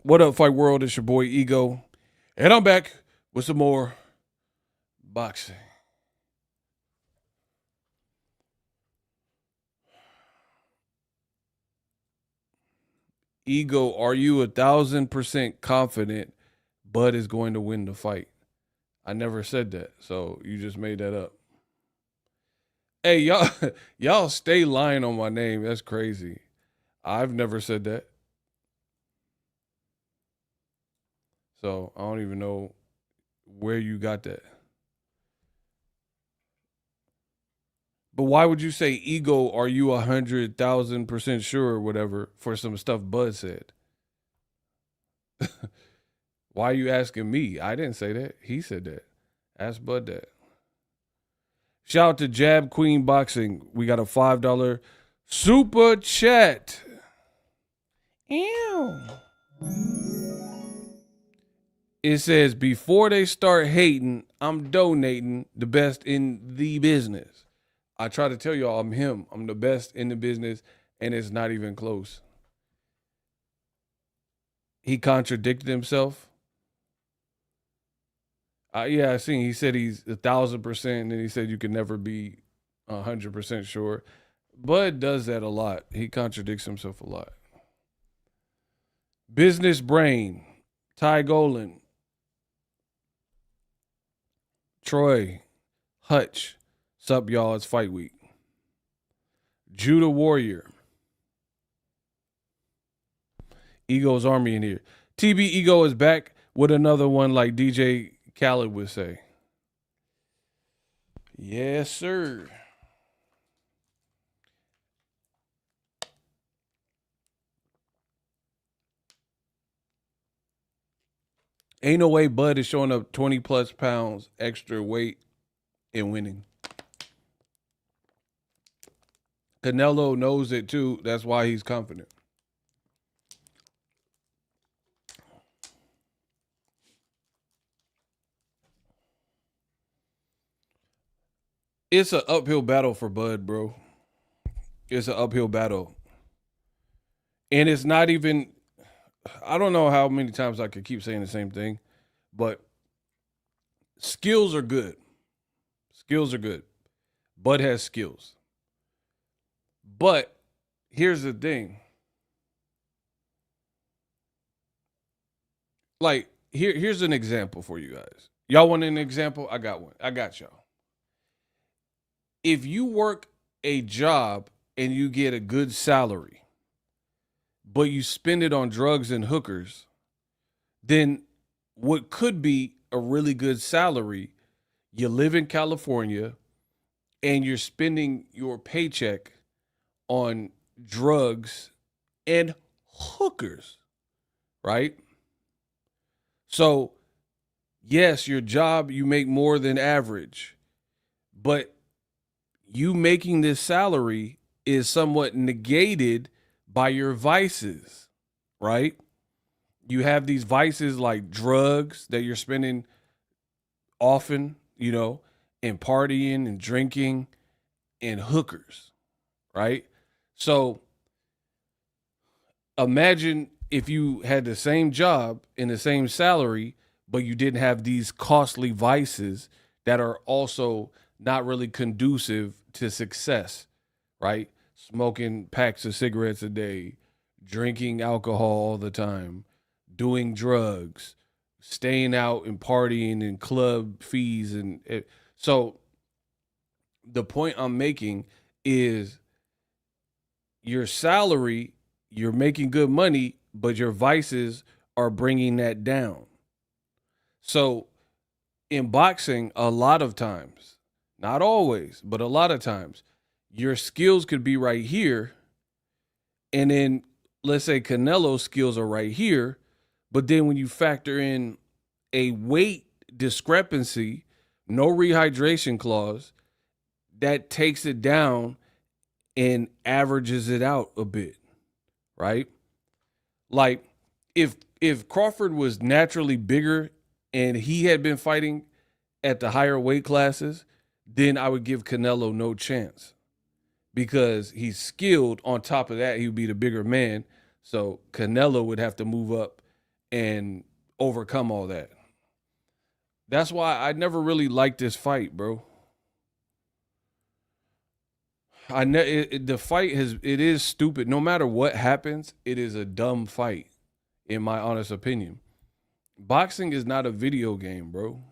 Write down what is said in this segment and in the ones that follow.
What up, Fight World? It's your boy Ego, and I'm back with some more boxing. Ego, are you 1,000% confident Bud is going to win the fight? I never said that, so you just made that up. Hey, y'all, y'all stay lying on my name. That's crazy. I've never said that, so I don't even know where you got that. But why would you say ego? Are you 100,000% sure or whatever for some stuff Bud said? Why are you asking me? I didn't say that. He said that. Ask Bud that. Shout out to Jab Queen Boxing. We got a $5 super chat. Ew. It says, before they start hating, I'm donating the best in the business. I try to tell y'all I'm him. I'm the best in the business, and it's not even close. He contradicted himself. Yeah, I seen. He said he's 1,000%, and then he said you can never be 100% sure. Bud does that a lot. He contradicts himself a lot. Business Brain, Ty Golan, Troy, Hutch. Sup, y'all? It's fight week. Judah Warrior. Ego's Army in here. TB Ego is back with another one like DJ Khaled would say. Yes, sir. Ain't no way Bud is showing up 20 plus pounds extra weight and winning. Canelo knows it too. That's why he's confident. It's an uphill battle for Bud, bro. It's an uphill battle. And it's not even, I don't know how many times I could keep saying the same thing, but skills are good. Skills are good. Bud has skills. But here's the thing. Like, here's an example for you guys. Y'all want an example? I got one. I got y'all. If you work a job and you get a good salary, but you spend it on drugs and hookers, then what could be a really good salary, you live in California and you're spending your paycheck on drugs and hookers, right? So, yes, your job, you make more than average, but you making this salary is somewhat negated by your vices, right? You have these vices like drugs that you're spending often, and partying and drinking and hookers, right? So imagine if you had the same job and the same salary, but you didn't have these costly vices that are also not really conducive to success, right? Smoking packs of cigarettes a day, drinking alcohol all the time, doing drugs, staying out and partying and club fees so the point I'm making is your salary, you're making good money, but your vices are bringing that down. So in boxing, a lot of times, not always, but a lot of times, your skills could be right here. And then let's say Canelo's skills are right here. But then when you factor in a weight discrepancy, no rehydration clause, that takes it down and averages it out a bit, right? Like if Crawford was naturally bigger and he had been fighting at the higher weight classes, then I would give Canelo no chance because he's skilled. On top of that, he would be the bigger man. So Canelo would have to move up and overcome all that. That's why I never really liked this fight, bro. The fight it is stupid. No matter what happens, it is a dumb fight, in my honest opinion. Boxing is not a video game, bro.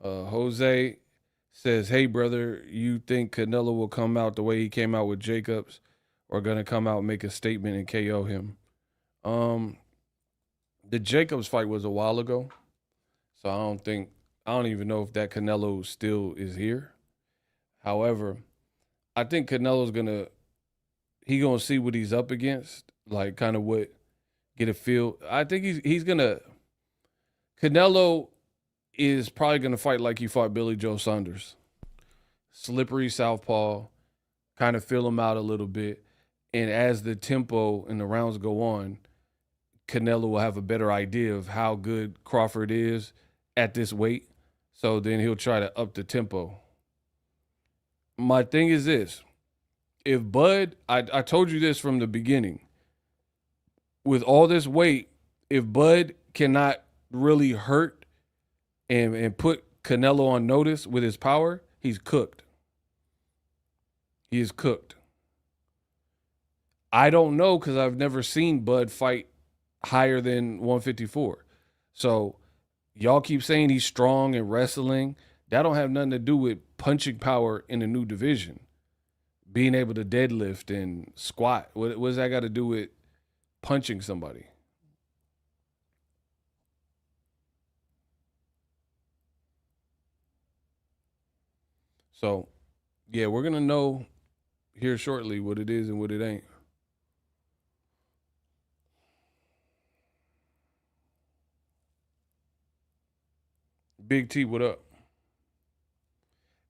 Jose says, "Hey brother, you think Canelo will come out the way he came out with Jacobs, or gonna come out and make a statement and KO him?" Um, the Jacobs fight was a while ago, so I don't even know if that Canelo still is here. However, I think Canelo's gonna see what he's up against, like kind of what get a feel. I think he's gonna Canelo is probably gonna fight like he fought Billy Joe Saunders, slippery southpaw, kind of feel him out a little bit, and as the tempo and the rounds go on, Canelo will have a better idea of how good Crawford is at this weight. So then he'll try to up the tempo. My thing is this. If Bud, I told you this from the beginning, with all this weight, if Bud cannot really hurt and put Canelo on notice with his power, he's cooked. He is cooked. I don't know because I've never seen Bud fight higher than 154. So y'all keep saying he's strong and wrestling. That don't have nothing to do with punching power in a new division. Being able to deadlift and squat. What does that got to do with punching somebody? So, yeah, we're going to know here shortly what it is and what it ain't. Big T, what up?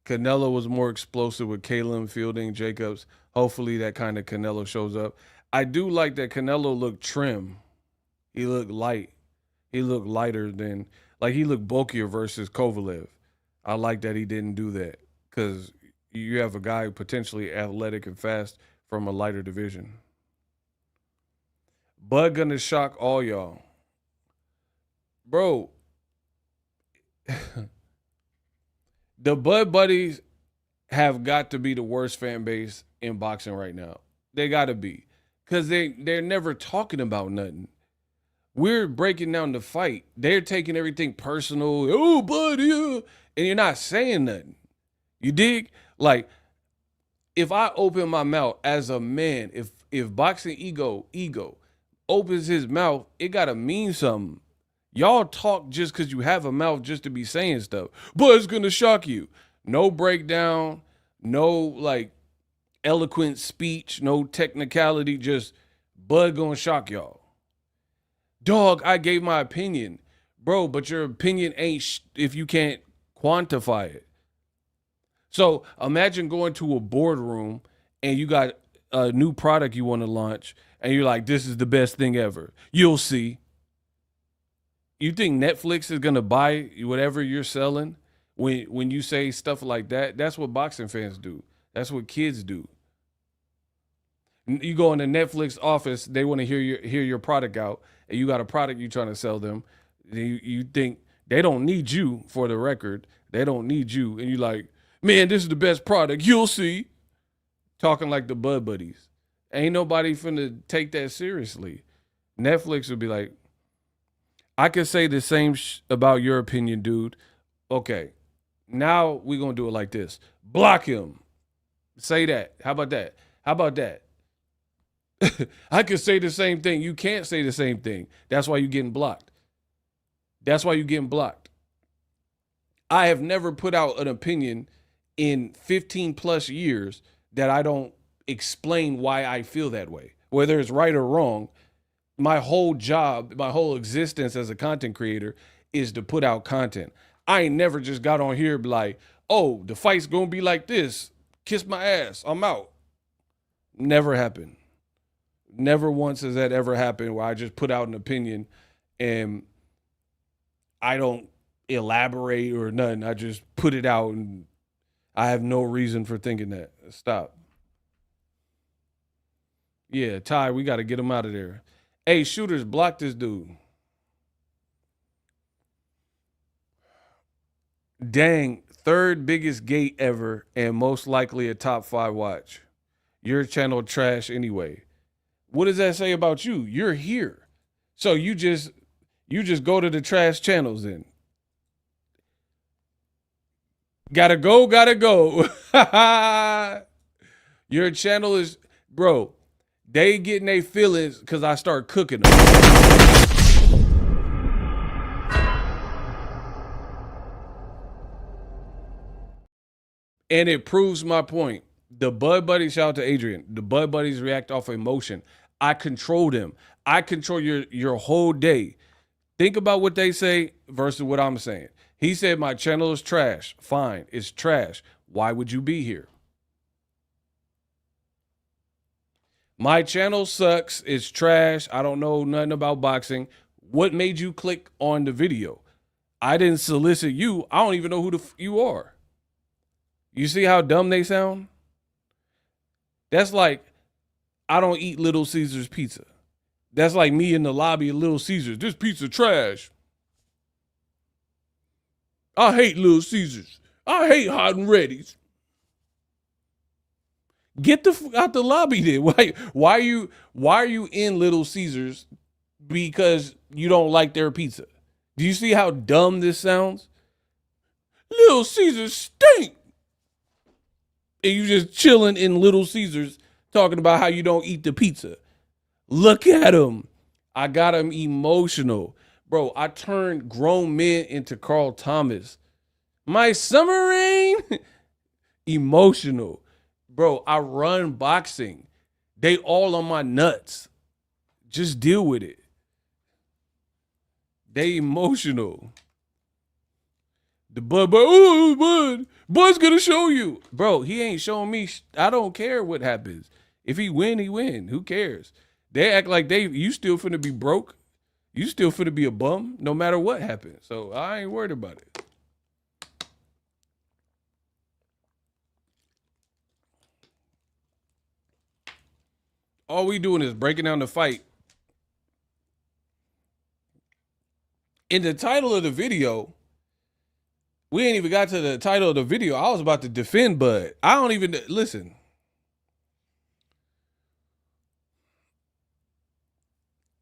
Canelo was more explosive with Caleb fielding Jacobs. Hopefully that kind of Canelo shows up. I do like that Canelo looked trim. He looked light. He looked lighter than, like he looked bulkier versus Kovalev. I like that he didn't do that because you have a guy potentially athletic and fast from a lighter division. Bud gonna shock all y'all. Bro, the Bud Buddies have got to be the worst fan base in boxing right now. They got to be. Because they're never talking about nothing. We're breaking down the fight. They're taking everything personal. Oh, Bud, yeah. And you're not saying nothing. You dig? Like, if I open my mouth as a man, if Boxingego opens his mouth, it gotta mean something. Y'all talk just because you have a mouth just to be saying stuff. But it's gonna shock you. No breakdown, no like eloquent speech, no technicality, just Bud gonna shock y'all. Dog, I gave my opinion. Bro, but your opinion ain't if you can't quantify it. So imagine going to a boardroom and you got a new product you want to launch and you're like, this is the best thing ever. You'll see. You think Netflix is gonna buy whatever you're selling when you say stuff like that? That's what boxing fans do. That's what kids do. You go in the Netflix office, they want to hear your product out, and you got a product you're trying to sell them. You think they don't need you for the record. They don't need you, and you like, man, this is the best product. You'll see. Talking like the Bud Buddies. Ain't nobody finna take that seriously. Netflix would be like, I could say the same about your opinion, dude. Okay, now we're going to do it like this. Block him. Say that. How about that? How about that? I could say the same thing. You can't say the same thing. That's why you're getting blocked. That's why you're getting blocked. I have never put out an opinion in 15 plus years that I don't explain why I feel that way. Whether it's right or wrong, my whole job, my whole existence as a content creator is to put out content. I ain't never just got on here and be like, oh, the fight's gonna be like this. Kiss my ass. I'm out. Never happened. Never once has that ever happened where I just put out an opinion and I don't elaborate or nothing. I just put it out and I have no reason for thinking that. Stop. Yeah, Ty, we got to get him out of there. Hey, shooters, block this dude. Dang, third biggest gate ever and most likely a top 5 watch. Your channel trash anyway. What does that say about you? You're here. So you just go to the trash channels then. Gotta go, gotta go. Your channel is, bro, they getting their feelings because I start cooking them. And it proves my point. The Bud Buddies, shout out to Adrian. The Bud Buddies react off emotion. I control them. I control your whole day. Think about what they say versus what I'm saying. He said my channel is trash. Fine, it's trash. Why would you be here? My channel sucks. It's trash. I don't know nothing about boxing. What made you click on the video? I didn't solicit you. I don't even know who you are. You see how dumb they sound? That's like, I don't eat Little Caesars pizza. That's like me in the lobby of Little Caesars. This pizza trash. I hate Little Caesars. I hate Hot and Ready's. Get the out the lobby then. Why are you in Little Caesars because you don't like their pizza? Do you see how dumb this sounds? Little Caesars stink. And you just chilling in Little Caesars talking about how you don't eat the pizza. Look at him. I got him emotional. Bro, I turned grown men into Carl Thomas. My summer rain? Emotional. Bro, I run boxing. They all on my nuts. Just deal with it. They emotional. The Bud's gonna show you. Bro, he ain't showing me. I don't care what happens. If he win, he win. Who cares? They act like you still finna be broke. You still finna be a bum no matter what happens. So I ain't worried about it. All we doing is breaking down the fight. In the title of the video, we ain't even got to the title of the video. I was about to defend Bud. I don't even, listen.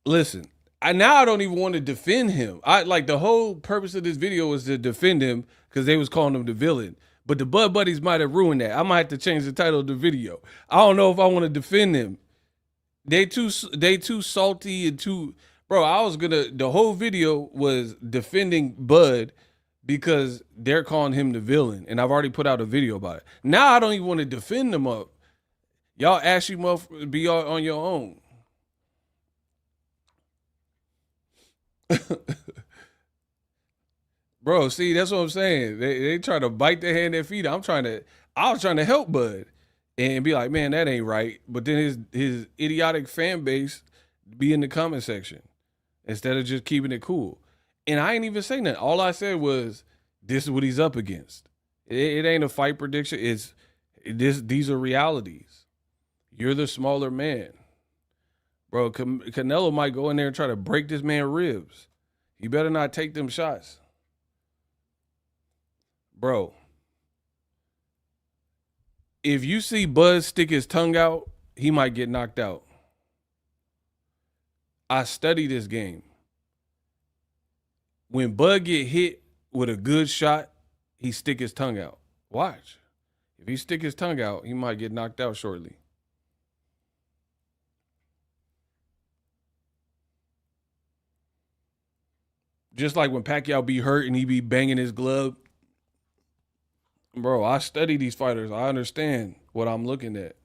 Listen, now I don't even want to defend him. Like the whole purpose of this video was to defend him because they was calling him the villain. But the Bud Buddies might have ruined that. I might have to change the title of the video. I don't know if I want to defend him. They too salty and too, bro. The whole video was defending Bud because they're calling him the villain, and I've already put out a video about it. Now I don't even want to defend them up. Y'all ashy motherfuckers be on your own. Bro, see, that's what I'm saying. They try to bite their hand and feet. I was trying to help Bud and be like, man, that ain't right. But then his idiotic fan base be in the comment section instead of just keeping it cool. And I ain't even saying that. All I said was, this is what he's up against. It ain't a fight prediction. These are realities. You're the smaller man. Bro, Canelo might go in there and try to break this man's ribs. You better not take them shots. Bro, if you see Bud stick his tongue out, he might get knocked out. I study this game. When Bud get hit with a good shot, he stick his tongue out. Watch. If he stick his tongue out, he might get knocked out shortly. Just like when Pacquiao be hurt and he be banging his glove. Bro, I study these fighters. I understand what I'm looking at.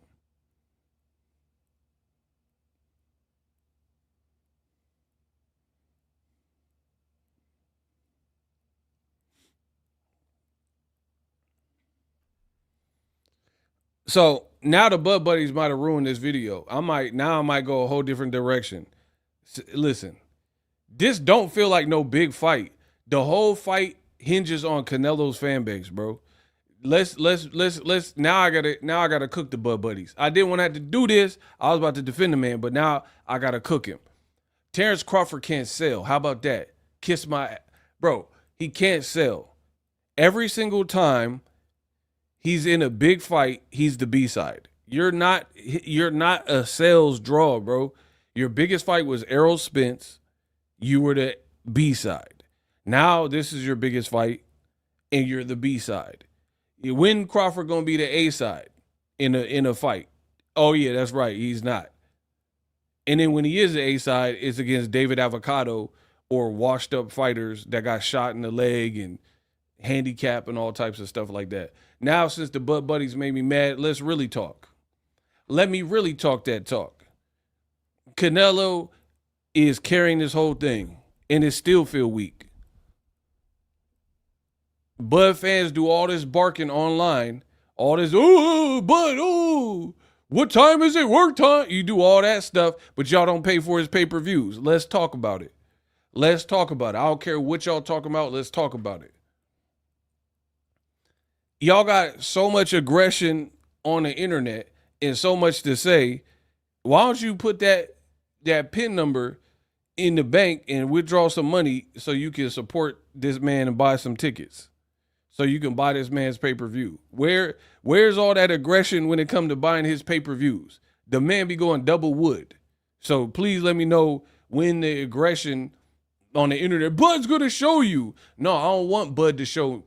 So now the Bud Buddies might have ruined this video. I might go a whole different direction. Listen, this don't feel like no big fight. The whole fight hinges on Canelo's fan base, bro. Let's now I gotta cook the Bud Buddies. I didn't want to have to do this. I was about to defend the man, but now I gotta cook him. Terence Crawford can't sell. How about that? Kiss my bro. He can't sell. Every single time he's in a big fight, he's the B side. You're not a sales draw, bro. Your biggest fight was Errol Spence. You were the B side. Now this is your biggest fight, and you're the B side. When Crawford gonna be the A side in a fight? Oh yeah, that's right. He's not. And then when he is the A side, it's against David Avocado or washed up fighters that got shot in the leg and handicap and all types of stuff like that. Now, since the Bud Buddies made me mad, let's really talk. Let me really talk that talk. Canelo is carrying this whole thing and it still feel weak. Bud fans do all this barking online, all this, oh, Bud, oh, what time is it? Work time? You do all that stuff, but y'all don't pay for his pay-per-views. Let's talk about it. Let's talk about it. I don't care what y'all talking about. Let's talk about it. Y'all got so much aggression on the internet and so much to say. Why don't you put that PIN number in the bank and withdraw some money so you can support this man and buy some tickets? So you can buy this man's pay-per-view. Where's all that aggression when it comes to buying his pay-per-views? The man be going double wood. So please let me know when the aggression on the internet, Bud's gonna show you. No, I don't want Bud to show.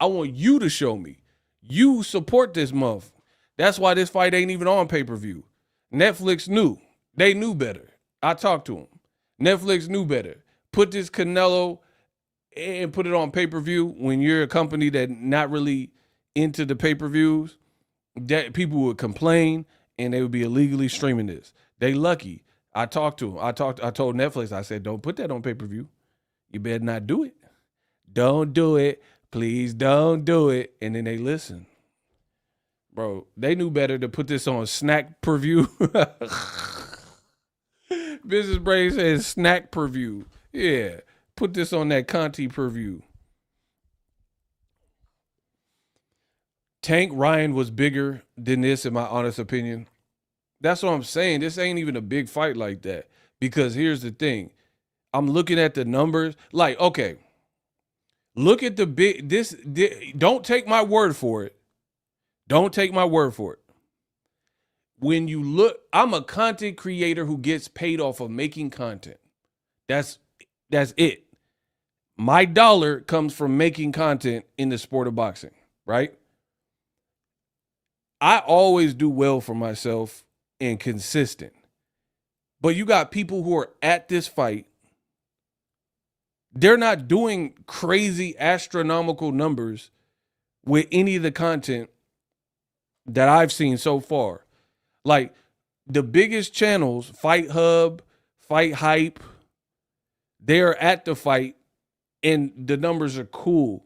I want you to show me. You support this month. That's why this fight ain't even on pay-per-view. Netflix knew. They knew better. I talked to them. Netflix knew better. Put this Canelo and put it on pay-per-view when you're a company that not really into the pay-per-views. That people would complain and they would be illegally streaming this. They lucky. I talked to them. I told Netflix, I said, don't put that on pay-per-view. You better not do it. Don't do it. Please don't do it. And then they listen. Bro, they knew better to put this on snack preview. Business Brain says snack preview. Yeah. Put this on that Conti preview. Tank Ryan was bigger than this, in my honest opinion. That's what I'm saying. This ain't even a big fight like that. Because here's the thing. I'm looking at the numbers. Like, okay. Look at the big, don't take my word for it. Don't take my word for it. When you look, I'm a content creator who gets paid off of making content. That's it. My dollar comes from making content in the sport of boxing, right? I always do well for myself and consistent. But you got people who are at this fight. They're not doing crazy astronomical numbers with any of the content that I've seen so far. Like the biggest channels, Fight Hub, Fight Hype, they're at the fight and the numbers are cool.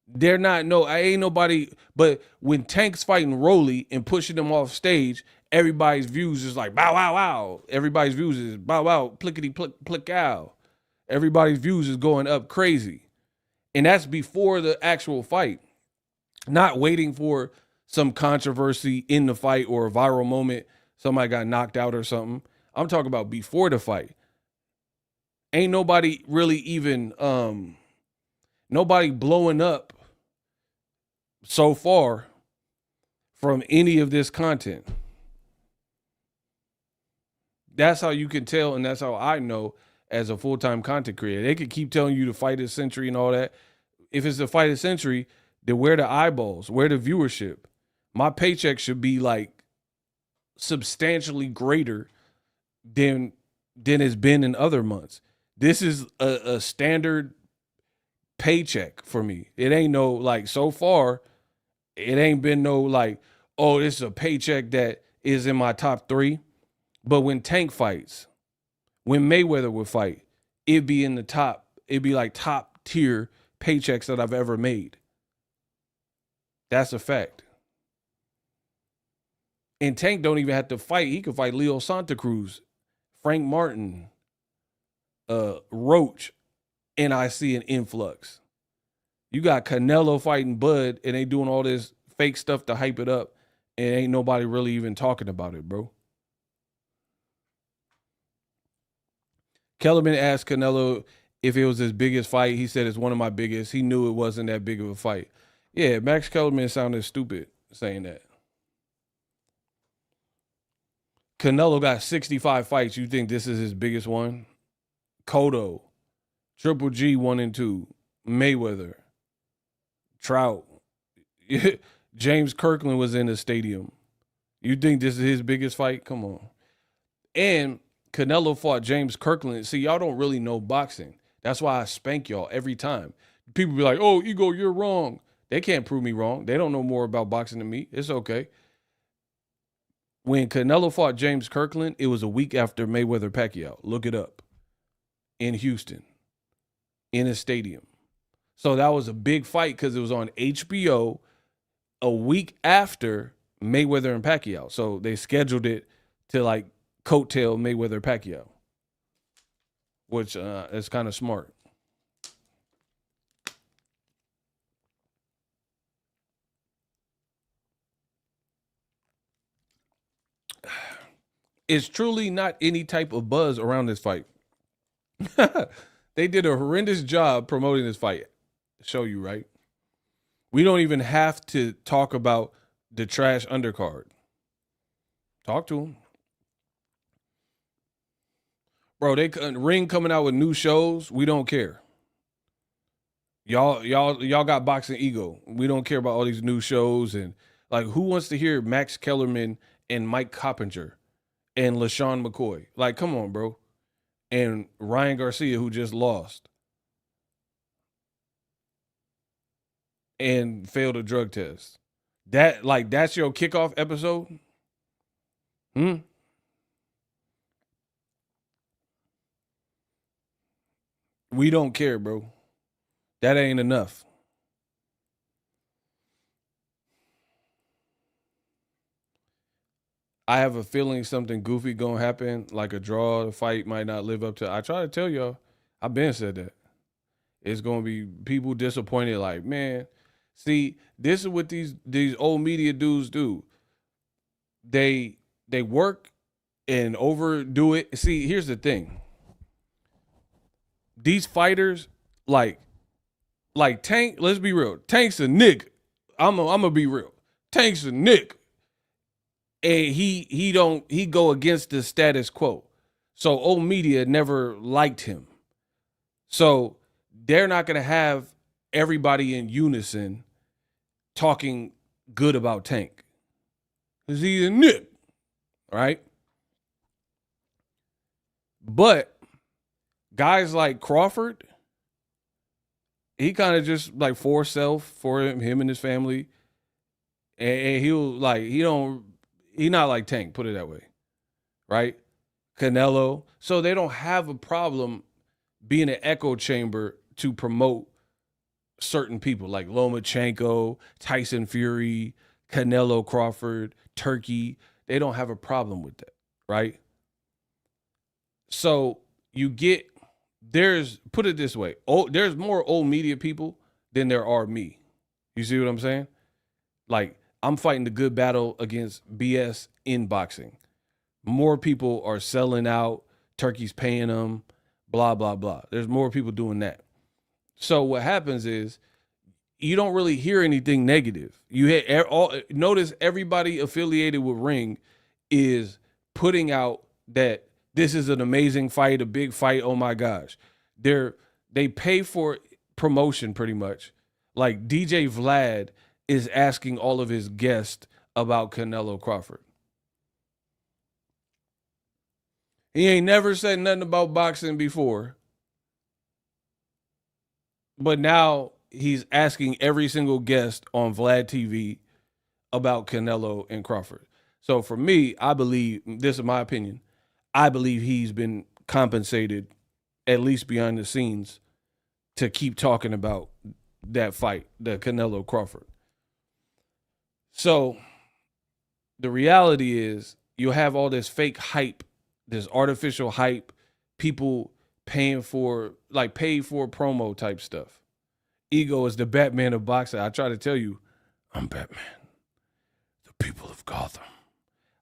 They're not, I ain't nobody, but when Tank's fighting Rolly and pushing them off stage, everybody's views is like, bow, wow, wow. Everybody's views is bow, wow, plickety, plick, ow. Everybody's views is going up crazy. And that's before the actual fight. Not waiting for some controversy in the fight or a viral moment. Somebody got knocked out or something. I'm talking about before the fight. Ain't nobody really even, nobody blowing up so far from any of this content. That's how you can tell, and that's how I know as a full-time content creator. They could keep telling you to fight a century and all that. If it's the fight a century, then where the eyeballs? Where the viewership? My paycheck should be like substantially greater than it's been in other months. This is a standard paycheck for me. It ain't no, like, so far, it ain't been no, like, oh, this is a paycheck that is in my top 3. But when Tank fights, when Mayweather would fight, it'd be in the top, it'd be like top tier paychecks that I've ever made. That's a fact. And Tank don't even have to fight. He could fight Leo Santa Cruz, Frank Martin, Roach, and I see an influx. You got Canelo fighting Bud, and they doing all this fake stuff to hype it up, and ain't nobody really even talking about it, bro. Kellerman asked Canelo if it was his biggest fight. He said it's one of my biggest. He knew it wasn't that big of a fight. Yeah, Max Kellerman sounded stupid saying that. Canelo got 65 fights. You think this is his biggest one? Cotto, Triple G 1 and 2, Mayweather, Trout, James Kirkland was in the stadium. You think this is his biggest fight? Come on. And Canelo fought James Kirkland. See, y'all don't really know boxing. That's why I spank y'all every time. People be like, oh, Ego, you're wrong. They can't prove me wrong. They don't know more about boxing than me. It's okay. When Canelo fought James Kirkland, it was a week after Mayweather Pacquiao. Look it up. In Houston. In a stadium. So that was a big fight because it was on HBO a week after Mayweather and Pacquiao. So they scheduled it to like coattail Mayweather Pacquiao, which is kind of smart. It's truly not any type of buzz around this fight. They did a horrendous job promoting this fight. Show you, right? We don't even have to talk about the trash undercard. Talk to him. Bro, they Ring coming out with new shows. We don't care. Y'all got Boxingego. We don't care about all these new shows. And like, who wants to hear Max Kellerman and Mike Coppinger and LaShawn McCoy? Like, come on, bro. And Ryan Garcia, who just lost and failed a drug test. That's your kickoff episode? We don't care, bro. That ain't enough. I have a feeling something goofy gonna happen, like a draw. The fight might not live up to. I try to tell y'all. I've been said that. It's gonna be people disappointed. Like, man, see, this is what these old media dudes do. They work and overdo it. See, here's the thing. These fighters, like Tank. Let's be real. Tank's a nigga. I'm gonna be real. Tank's a nigga. And he go against the status quo. So old media never liked him. So they're not gonna have everybody in unison talking good about Tank. Cause he's a nip, right? But guys like Crawford, he kind of just like for self for him and his family. And he not like Tank, put it that way, right? Canelo. So they don't have a problem being an echo chamber to promote certain people like Lomachenko, Tyson Fury, Canelo Crawford, Turkey. They don't have a problem with that, right? So put it this way, there's more old media people than there are me. You see what I'm saying? Like, I'm fighting the good battle against BS in boxing. More people are selling out. Turkey's paying them, blah, blah, blah. There's more people doing that. So what happens is you don't really hear anything negative. Notice everybody affiliated with Ring is putting out that this is an amazing fight, a big fight. Oh my gosh. They pay for promotion pretty much. Like DJ Vlad is asking all of his guests about Canelo Crawford. He ain't never said nothing about boxing before. But now he's asking every single guest on Vlad TV about Canelo and Crawford. So for me, I believe, this is my opinion, I believe he's been compensated, at least behind the scenes, to keep talking about that fight, the Canelo Crawford. So the reality is you'll have all this fake hype, this artificial hype, people paying for, like paid for promo type stuff. Ego is the Batman of boxing. I try to tell you, I'm Batman, the people of Gotham.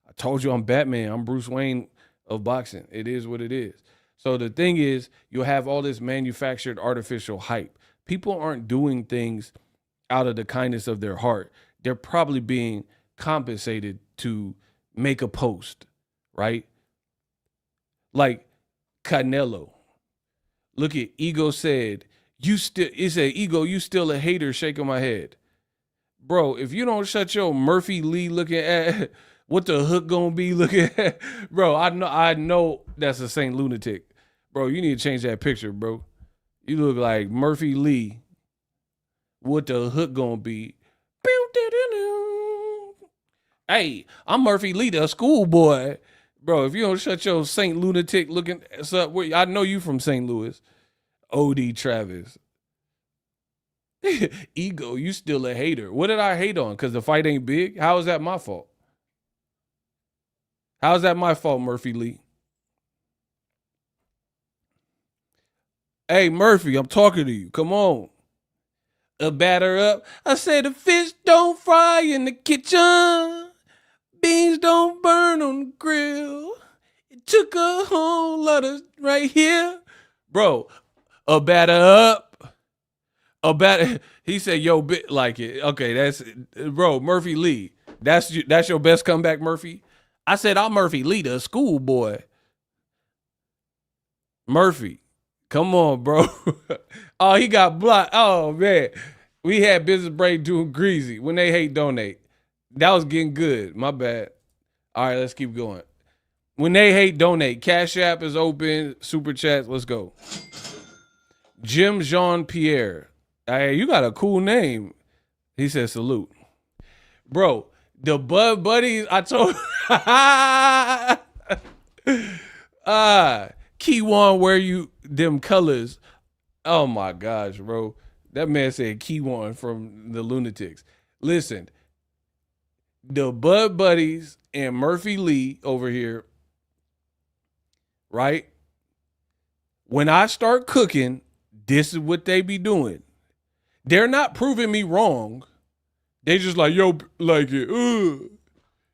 I told you I'm Batman. I'm Bruce Wayne of boxing. It is what it is. So the thing is, you'll have all this manufactured artificial hype. People aren't doing things out of the kindness of their heart. They're probably being compensated to make a post, right? Like Canelo. Look at Ego said, it said, Ego, you still a hater, shaking my head. Bro, if you don't shut your Murphy Lee looking at what the hook gonna be looking at, bro, I know that's a Saint Lunatic. Bro, you need to change that picture, bro. You look like Murphy Lee. What the hook gonna be? Hey, I'm Murphy Lee, the schoolboy. Bro, if you don't shut your Saint Lunatic looking up, I know you from St. Louis. OD Travis. Ego, you still a hater. What did I hate on? Because the fight ain't big? How is that my fault? How is that my fault, Murphy Lee? Hey, Murphy, I'm talking to you. Come on. A batter up. I said the fish don't fry in the kitchen. Beans don't burn on the grill. It took a whole lot of right here. Bro, a batter up. A batter. He said, yo, bit like it. Okay, that's, bro, Murphy Lee. That's your best comeback, Murphy? I said, I'm Murphy Lee, the schoolboy. Murphy. Come on, bro. Oh, he got blocked. Oh, man. We had Business Break doing greasy. When they hate, donate. That was getting good. My bad. All right, let's keep going. When they hate, donate. Cash App is open. Super Chats. Let's go. Jim Jean-Pierre. Hey, you got a cool name. He said salute. Bro, the Bud Buddies, I told Keywan, wear you them colors. Oh my gosh, bro. That man said Keywan from the Lunatics. Listen, the Bud Buddies and Murphy Lee over here, right? When I start cooking, this is what they be doing. They're not proving me wrong. They just like, yo, like it.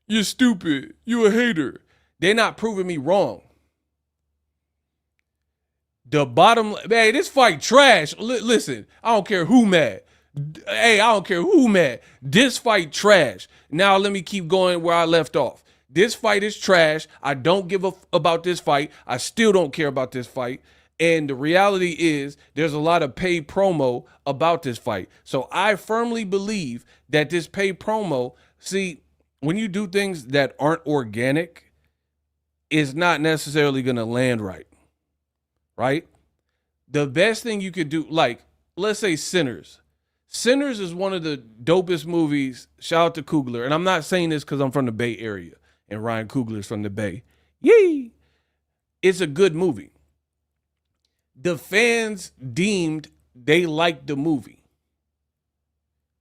You're stupid. You a hater. They're not proving me wrong. The bottom, man, this fight trash. Listen, I don't care who mad. Hey, I don't care who mad. This fight trash. Now let me keep going where I left off. This fight is trash. I don't give a about this fight. I still don't care about this fight. And the reality is there's a lot of paid promo about this fight. So I firmly believe that this paid promo, see, when you do things that aren't organic, it's not necessarily going to land right. Right? The best thing you could do, like, let's say Sinners. Sinners is one of the dopest movies. Shout out to Coogler. And I'm not saying this because I'm from the Bay Area and Ryan Coogler's from the Bay. Yee! It's a good movie. The fans deemed they liked the movie.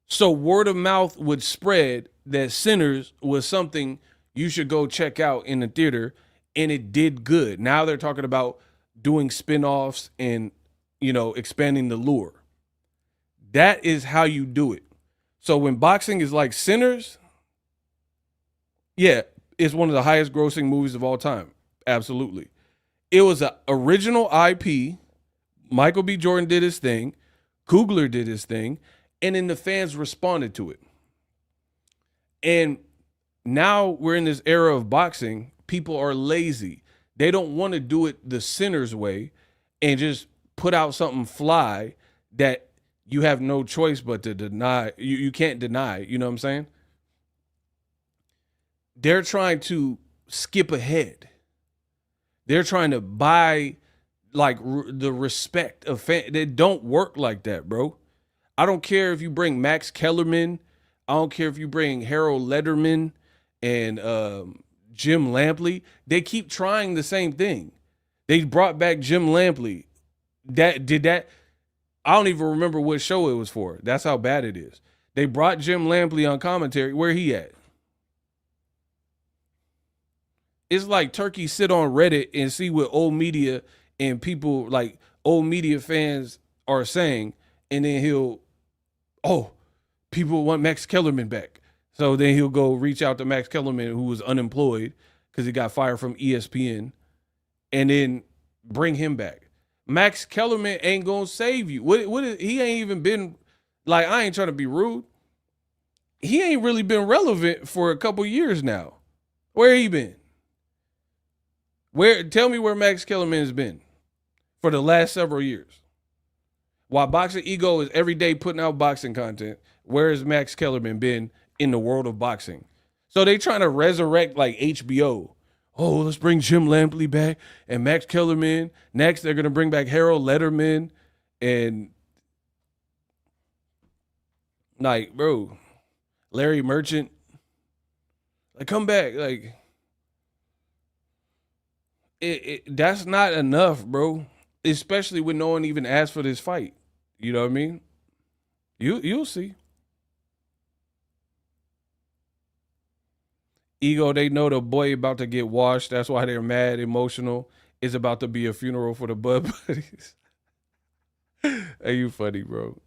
So word of mouth would spread that Sinners was something you should go check out in the theater, and it did good. Now they're talking about doing spinoffs and, expanding the lure. That is how you do it. So when boxing is like Sinners, yeah, it's one of the highest grossing movies of all time. Absolutely. It was an original IP. Michael B. Jordan did his thing. Coogler did his thing. And then the fans responded to it. And now we're in this era of boxing. People are lazy. They don't want to do it the Sinners way and just put out something fly that you have no choice but to deny. You can't deny. You know what I'm saying? They're trying to skip ahead. They're trying to buy like the respect of fans. They don't work like that, bro. I don't care if you bring Max Kellerman. I don't care if you bring Harold Lederman and Jim Lampley. They keep trying the same thing. They brought back Jim Lampley. I don't even remember what show it was for. That's how bad it is. They brought Jim Lampley on commentary. Where he at? It's like Turkey sit on Reddit and see what old media and people like old media fans are saying, and then he'll Oh, people want Max Kellerman back. So then he'll go reach out to Max Kellerman, who was unemployed because he got fired from ESPN, and then bring him back. Max Kellerman ain't gonna save you. He ain't even been like, I ain't trying to be rude. He ain't really been relevant for a couple years now. Where he been? Tell me where Max Kellerman has been for the last several years. While Boxingego is every day putting out boxing content, where has Max Kellerman been in the world of boxing? So they trying to resurrect like HBO. Oh, let's bring Jim Lampley back and Max Kellerman. Next, they're gonna bring back Harold Letterman and like, bro, Larry Merchant. Like, come back. Like, that's not enough, bro. Especially when no one even asked for this fight. You know what I mean? You'll see. Ego, they know the boy about to get washed. That's why they're mad, emotional. It's about to be a funeral for the Bud Buddies. Are you funny, bro?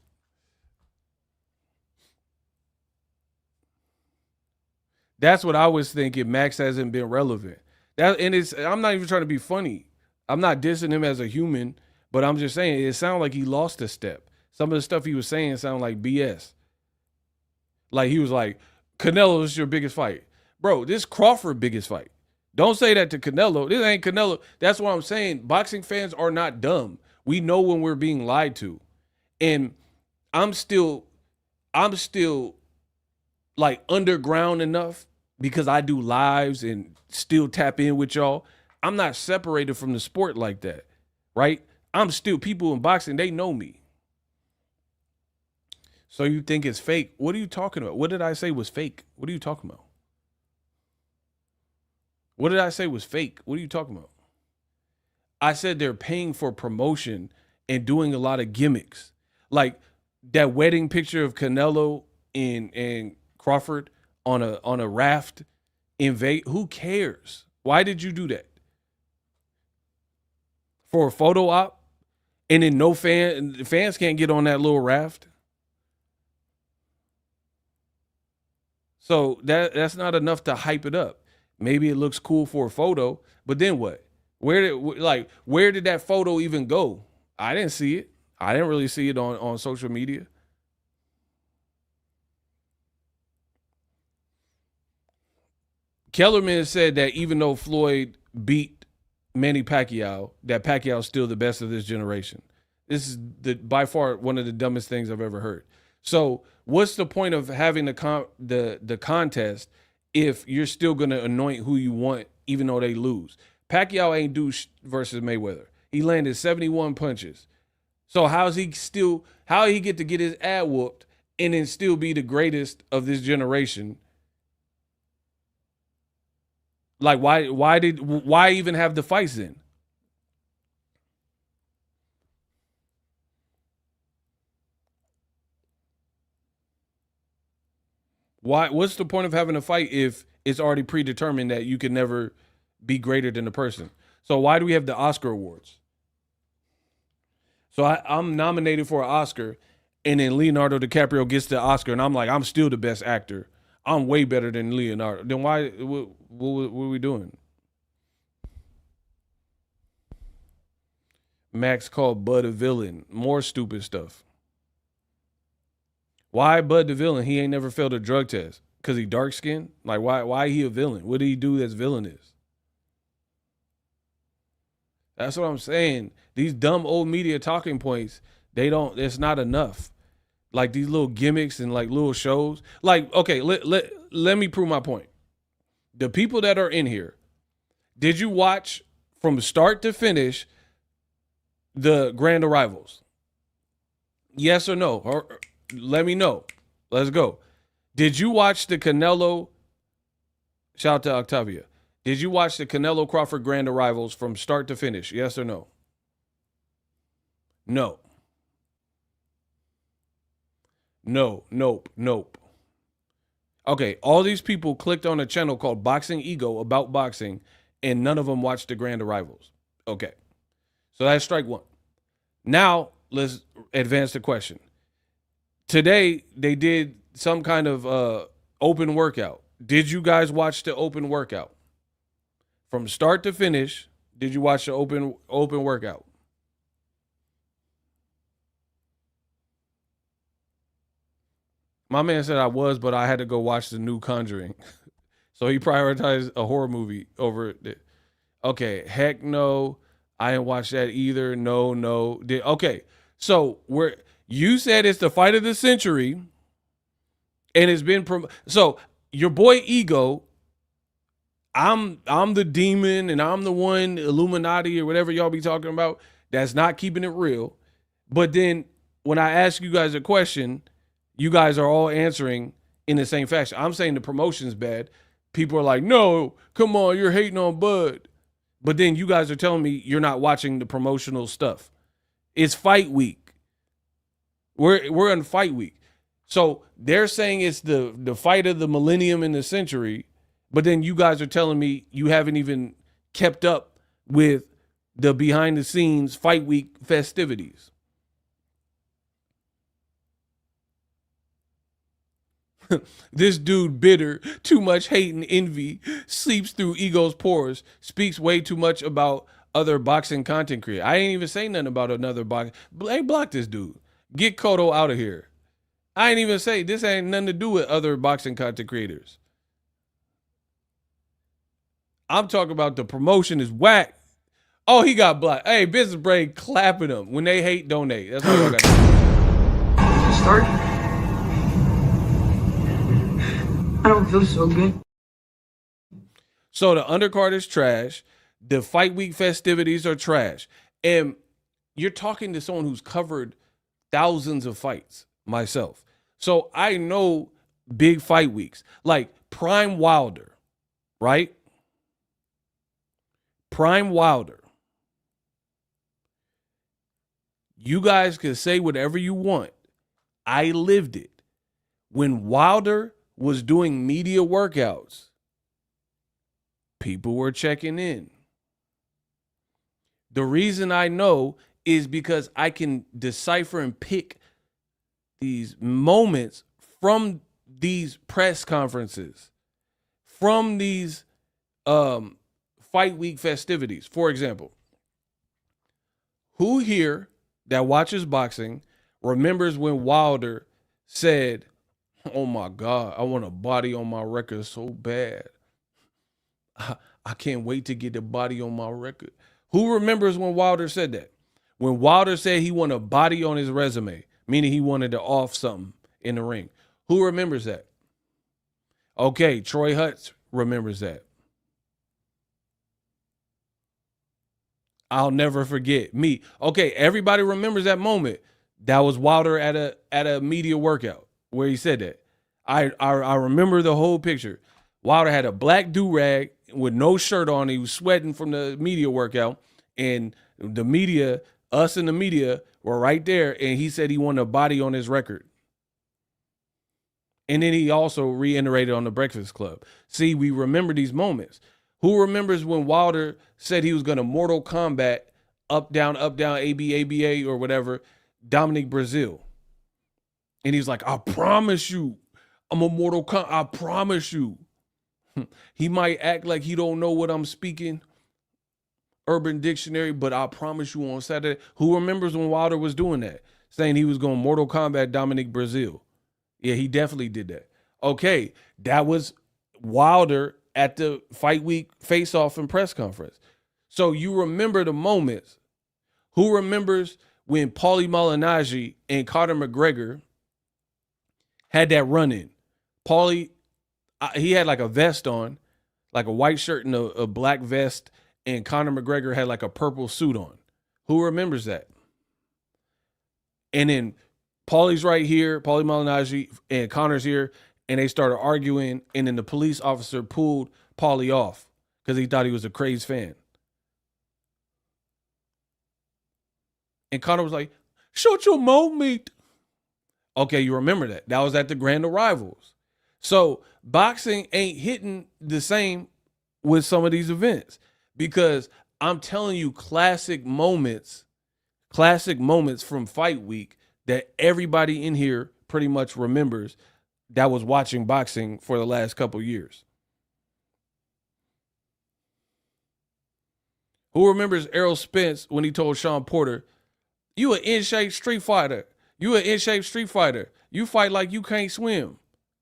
That's what I was thinking. Max hasn't been relevant. I'm not even trying to be funny. I'm not dissing him as a human, but I'm just saying it sounded like he lost a step. Some of the stuff he was saying sounded like BS. Like he was like, Canelo is your biggest fight. Bro, this Crawford biggest fight. Don't say that to Canelo. This ain't Canelo. That's what I'm saying. Boxing fans are not dumb. We know when we're being lied to. And I'm still like underground enough because I do lives and still tap in with y'all. I'm not separated from the sport like that, right? I'm still, people in boxing, they know me. So you think it's fake? What are you talking about? What did I say was fake? What are you talking about? What did I say was fake? What are you talking about? I said they're paying for promotion and doing a lot of gimmicks. Like that wedding picture of Canelo and Crawford on a raft in Vegas. Who cares? Why did you do that? For a photo op? And then fans can't get on that little raft. So that's not enough to hype it up. Maybe it looks cool for a photo, but then what? Where did that photo even go? I didn't see it. I didn't really see it on social media. Kellerman said that even though Floyd beat Manny Pacquiao, that Pacquiao is still the best of this generation. This is by far one of the dumbest things I've ever heard. So what's the point of having the contest if you're still going to anoint who you want even though they lose? Pacquiao ain't do versus Mayweather. He landed 71 punches. So how he get to get his ad whooped and then still be the greatest of this generation? Like why even have the fights then? What's the point of having a fight if it's already predetermined that you can never be greater than the person? So why do we have the Oscar awards? So I'm nominated for an Oscar, and then Leonardo DiCaprio gets the Oscar, and I'm like, I'm still the best actor. I'm way better than Leonardo. Then why? What are we doing? Max called Bud a villain. More stupid stuff. Why Bud the villain? He ain't never failed a drug test. Cause he dark skinned? Like why he a villain? What did he do that's villainous? That's what I'm saying. These dumb old media talking points, it's not enough. Like these little gimmicks and like little shows. Like, okay, let me prove my point. The people that are in here, did you watch from start to finish the Grand Arrivals? Yes or no? Or let me know. Let's go. Did you watch the Canelo? Shout out to Octavia. Did you watch the Canelo Crawford Grand Arrivals from start to finish? Yes or no? No. No. Nope. Nope. Okay, all these people clicked on a channel called Boxingego about boxing, and none of them watched the Grand Arrivals. Okay. So that's strike one. Now, let's advance the question. Today they did some kind of open workout. Did you guys watch the open workout from start to finish? Did you watch the open workout? My man said I was, but I had to go watch the new Conjuring. So he prioritized a horror movie over it. Okay, heck no. I didn't watch that either. No, no. Okay. So we're you said it's the fight of the century, and it's been so your boy Ego. I'm the demon, and I'm the one Illuminati or whatever y'all be talking about. That's not keeping it real. But then when I ask you guys a question, you guys are all answering in the same fashion. I'm saying the promotion's bad. People are like, no, come on, you're hating on Bud. But then you guys are telling me you're not watching the promotional stuff. It's fight week. We're in fight week. So they're saying it's the fight of the millennium and the century, but then you guys are telling me you haven't even kept up with the behind the scenes fight week festivities. This dude bitter, too much hate and envy, sleeps through Ego's pores, speaks way too much about other boxing content creators. I ain't even say nothing about another boxing. Hey, block this dude. Get Kodo out of here. I ain't even say this ain't nothing to do with other boxing content creators. I'm talking about the promotion is whack. Oh, he got blocked. Hey, Business Brain clapping him. When they hate, donate. That's all y'all got to do. Start. I don't feel so good. So the undercard is trash. The fight week festivities are trash. And you're talking to someone who's covered thousands of fights, myself. So I know big fight weeks. Like Prime Wilder, right? Prime Wilder. You guys can say whatever you want. I lived it. When Wilder was doing media workouts, people were checking in. The reason I know is because I can decipher and pick these moments from these press conferences, from these fight week festivities. For example, who here that watches boxing remembers when Wilder said, oh my God, I want a body on my record so bad. I can't wait to get the body on my record. Who remembers when Wilder said that? When Wilder said he wanted a body on his resume, meaning he wanted to off something in the ring. Who remembers that? Okay, Troy Hutz remembers that. I'll never forget me. Okay, everybody remembers that moment. That was Wilder at a media workout where he said that. I remember the whole picture. Wilder had a black do-rag with no shirt on. He was sweating from the media workout. And the media, us in the media, were right there. And he said he wanted a body on his record. And then he also reiterated on the Breakfast Club. See, we remember these moments. Who remembers when Wilder said he was going to Mortal Kombat up, down, AB, ABA, or whatever, Dominic Brazil? And he's like, I promise you, I'm a Mortal Kombat. I promise you. He might act like he don't know what I'm speaking, Urban Dictionary, but I promise you on Saturday. Who remembers when Wilder was doing that? Saying he was going Mortal Kombat Dominic Brazil. Yeah, he definitely did that. Okay, that was Wilder at the fight week face-off and press conference. So you remember the moments. Who remembers when Paulie Malignaggi and Conor McGregor had that run-in? Paulie, he had like a vest on, like a white shirt and a black vest, and Conor McGregor had like a purple suit on. Who remembers that? And then Paulie's right here, Paulie Malignaggi, and Conor's here, and they started arguing, and then the police officer pulled Paulie off because he thought he was a crazed fan. And Conor was like, shut your mouth, mate. Okay, you remember that. That was at the Grand Arrivals. So boxing ain't hitting the same with some of these events because I'm telling you classic moments from Fight Week that everybody in here pretty much remembers that was watching boxing for the last couple years. Who remembers Errol Spence when he told Sean Porter, "You an in shape street fighter. You an in shape street fighter. You fight like you can't swim."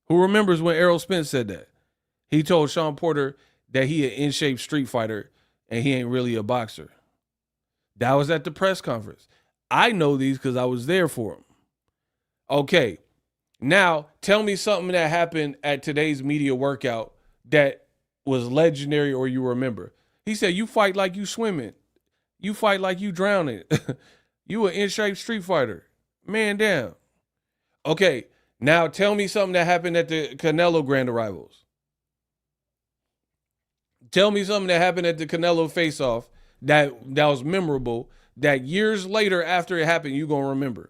Who remembers when Errol Spence said that? He told Sean Porter that he an in shape street fighter and he ain't really a boxer. That was at the press conference. I know these because I was there for them. Okay, now tell me something that happened at today's media workout that was legendary or you remember. He said, "You fight like you swimming. You fight like you drowning. You an in-shape street fighter. Man down." Okay, now tell me something that happened at the Canelo Grand Arrivals. Tell me something that happened at the Canelo face-off that was memorable, that years later after it happened, you're going to remember.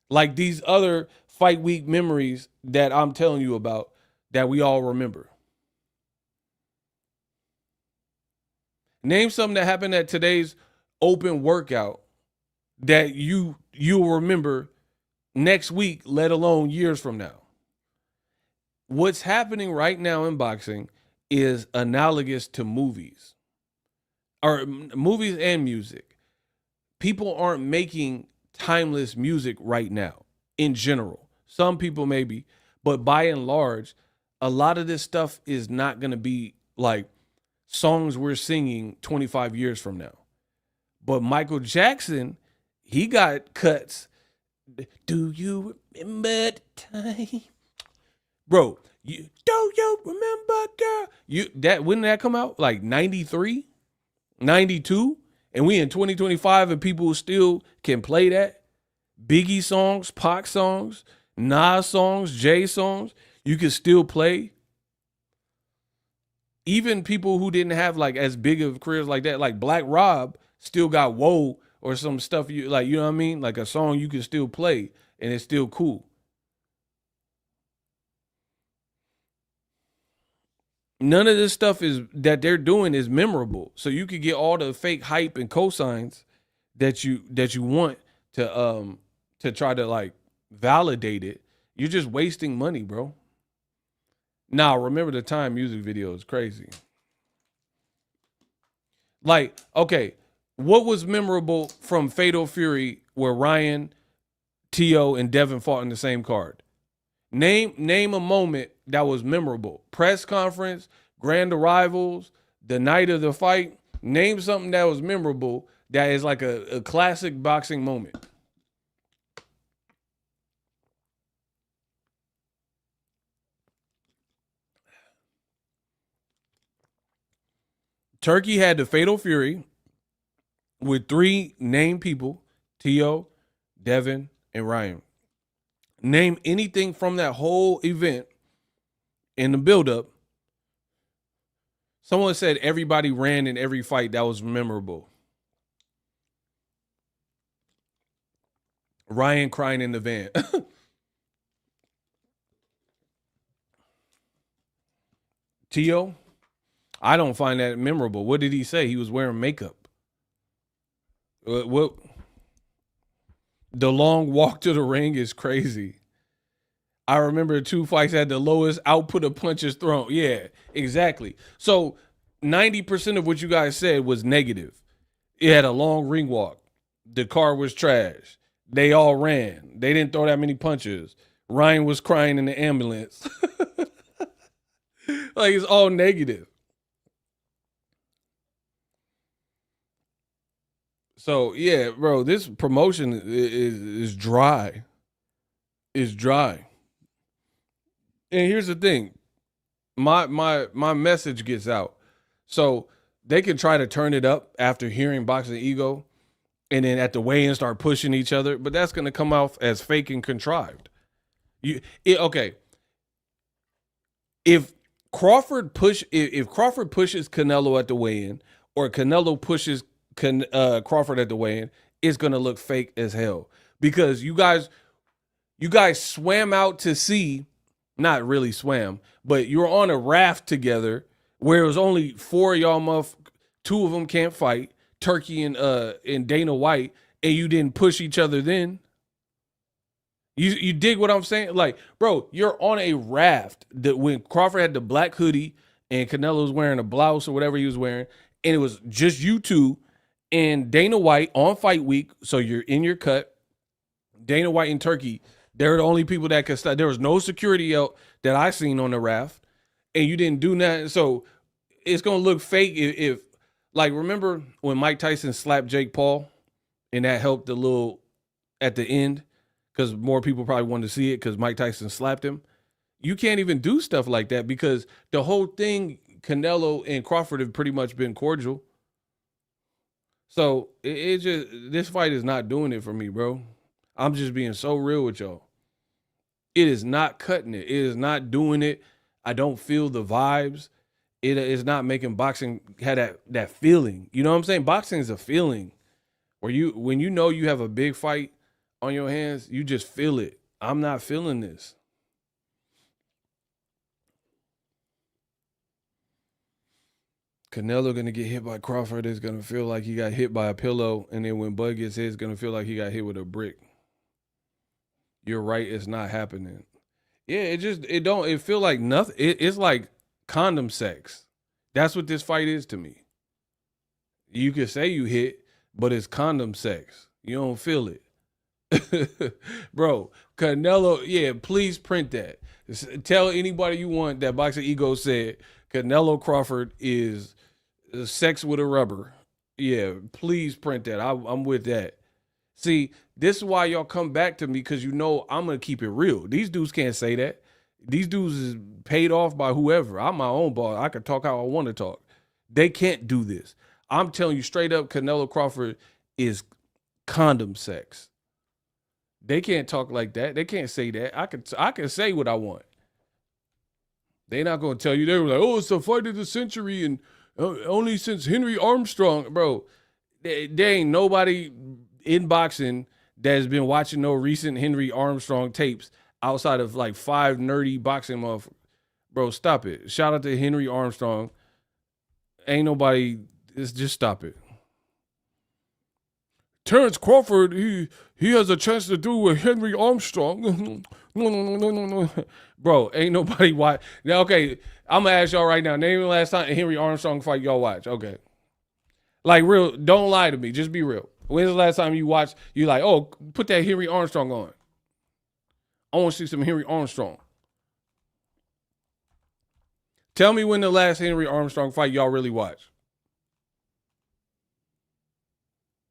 Like these other fight week memories that I'm telling you about that we all remember. Name something that happened at today's open workout that you'll remember next week, let alone years from now. What's happening right now in boxing is analogous to movies, or movies and music. People aren't making timeless music right now in general. Some people maybe, but by and large, a lot of this stuff is not going to be like songs we're singing 25 years from now. But Michael Jackson, he got cuts. Do you remember the time? Bro, do you remember, girl? When did that come out? Like 93, 92? And we in 2025 and people still can play that? Biggie songs, Pac songs, Nas songs, Jay songs, you can still play. Even people who didn't have like as big of careers like that, like Black Rob still got Whoa or some stuff you like, you know what I mean? Like a song you can still play and it's still cool. None of this stuff is that they're doing is memorable. So you could get all the fake hype and cosigns that you want to try to like validate it. You're just wasting money, bro. Now, remember the time music video is crazy. Like, okay, what was memorable from Fatal Fury where Ryan, T.O., and Devin fought in the same card? Name a moment that was memorable. Press conference, grand arrivals, the night of the fight. Name something that was memorable that is like a classic boxing moment. Turkey had the Fatal Fury with 3 named people, T.O., Devin, and Ryan. Name anything from that whole event in the buildup. Someone said everybody ran in every fight that was memorable. Ryan crying in the van. T.O., I don't find that memorable. What did he say? He was wearing makeup. What? The long walk to the ring is crazy. I remember 2 fights had the lowest output of punches thrown. Yeah, exactly. So 90% of what you guys said was negative. It had a long ring walk. The car was trash. They all ran. They didn't throw that many punches. Ryan was crying in the ambulance. Like, it's all negative. So, yeah, bro, this promotion is dry. It's dry. And here's the thing. My message gets out. So they can try to turn it up after hearing Boxingego and then at the weigh-in start pushing each other, but that's going to come off as fake and contrived. Okay. If Crawford pushes Canelo at the weigh-in or Canelo pushes Crawford at the weigh-in, it's going to look fake as hell because you guys swam out to sea, not really swam, but you were on a raft together where it was only 4 of y'all 2 of them can't fight, Turkey and Dana White, and you didn't push each other then. You dig what I'm saying? Like, bro, you're on a raft. That when Crawford had the black hoodie and Canelo was wearing a blouse or whatever he was wearing, and it was just you two and Dana White on fight week. So you're in your cut. Dana White and Turkey, they're the only people that could stop. There was no security out that I seen on the raft, and you didn't do nothing. So it's gonna look fake if like, remember when Mike Tyson slapped Jake Paul, and that helped a little at the end because more people probably wanted to see it because Mike Tyson slapped him. You can't even do stuff like that because the whole thing, Canelo and Crawford have pretty much been cordial. So it just, this fight is not doing it for me, bro. I'm just being so real with y'all. It is not cutting it. It is not doing it. I don't feel the vibes. It is not making boxing have that feeling. You know what I'm saying? Boxing is a feeling where when you know you have a big fight on your hands, you just feel it. I'm not feeling this. Canelo gonna get hit by Crawford is gonna feel like he got hit by a pillow, and then when Bud gets hit, it's gonna feel like he got hit with a brick. You're right, it's not happening. Yeah, it feel like nothing. It's like condom sex. That's what this fight is to me. You could say you hit, but it's condom sex. You don't feel it. Bro, Canelo, yeah, please print that. Tell anybody you want that Boxingego said Canelo Crawford is sex with a rubber. Yeah, please print that. I'm with that. See, this is why y'all come back to me, because you know I'm going to keep it real. These dudes can't say that. These dudes is paid off by whoever. I'm my own boss. I can talk how I want to talk. They can't do this. I'm telling you straight up, Canelo Crawford is condom sex. They can't talk like that. They can't say that. I can say what I want. They're not going to tell you. They were like, oh, it's the fight of the century, and only since Henry Armstrong. Bro, there ain't nobody in boxing that has been watching no recent Henry Armstrong tapes outside of like 5 nerdy boxing motherfuckers. Bro, stop it. Shout out to Henry Armstrong. Ain't nobody, just stop it. Terence Crawford, he has a chance to do with Henry Armstrong. No. Bro, ain't nobody watch. Now, okay, I'm going to ask y'all right now. Name the last time a Henry Armstrong fight y'all watch. Okay. Like, real, don't lie to me. Just be real. When's the last time you watched, you like, oh, put that Henry Armstrong on. I want to see some Henry Armstrong. Tell me when the last Henry Armstrong fight y'all really watched.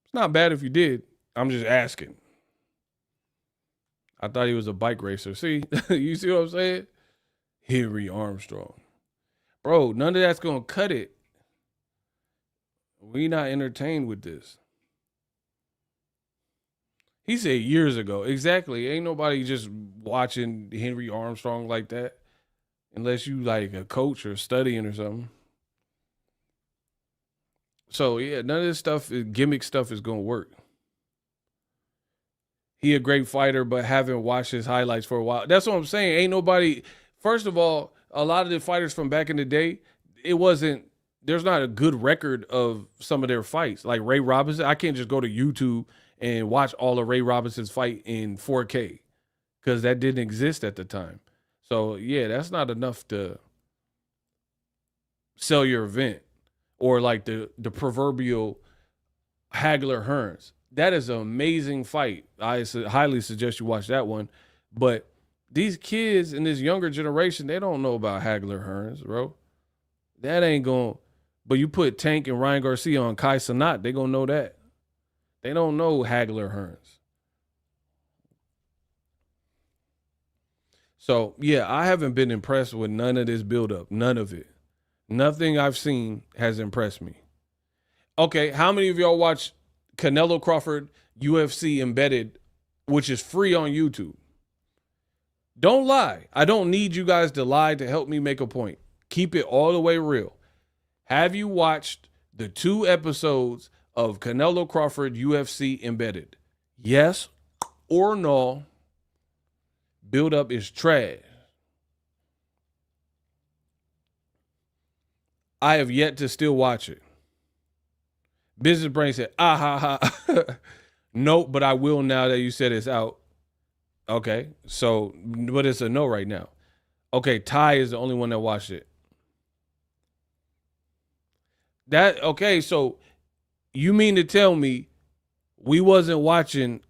It's not bad if you did. I'm just asking. I thought he was a bike racer. See? You see what I'm saying? Henry Armstrong. Bro, none of that's going to cut it. We not entertained with this. He said years ago. Exactly. Ain't nobody just watching Henry Armstrong like that. Unless you like a coach or studying or something. So, yeah, none of this stuff, gimmick stuff is going to work. He a great fighter, but haven't watched his highlights for a while. That's what I'm saying. Ain't nobody, first of all, a lot of the fighters from back in the day, there's not a good record of some of their fights. Like Ray Robinson, I can't just go to YouTube and watch all of Ray Robinson's fight in 4K because that didn't exist at the time. So, yeah, that's not enough to sell your event or like the proverbial Hagler Hearns. That is an amazing fight. I highly suggest you watch that one. But these kids in this younger generation, they don't know about Hagler Hearns, bro. That ain't going. But you put Tank and Ryan Garcia on Kai Cenat, they going to know that. They don't know Hagler Hearns. So, yeah, I haven't been impressed with none of this buildup. None of it. Nothing I've seen has impressed me. Okay, how many of y'all watch Canelo Crawford UFC Embedded, which is free on YouTube? Don't lie. I don't need you guys to lie to help me make a point. Keep it all the way real. Have you watched the 2 episodes of Canelo Crawford UFC Embedded? Yes or no? Build up is trash. I have yet to still watch it. Business Brain said, ah ha ha. Nope, but I will now that you said it's out. Okay, so but it's a no right now. Okay, Ty is the only one that watched it. That okay, so you mean to tell me we wasn't watching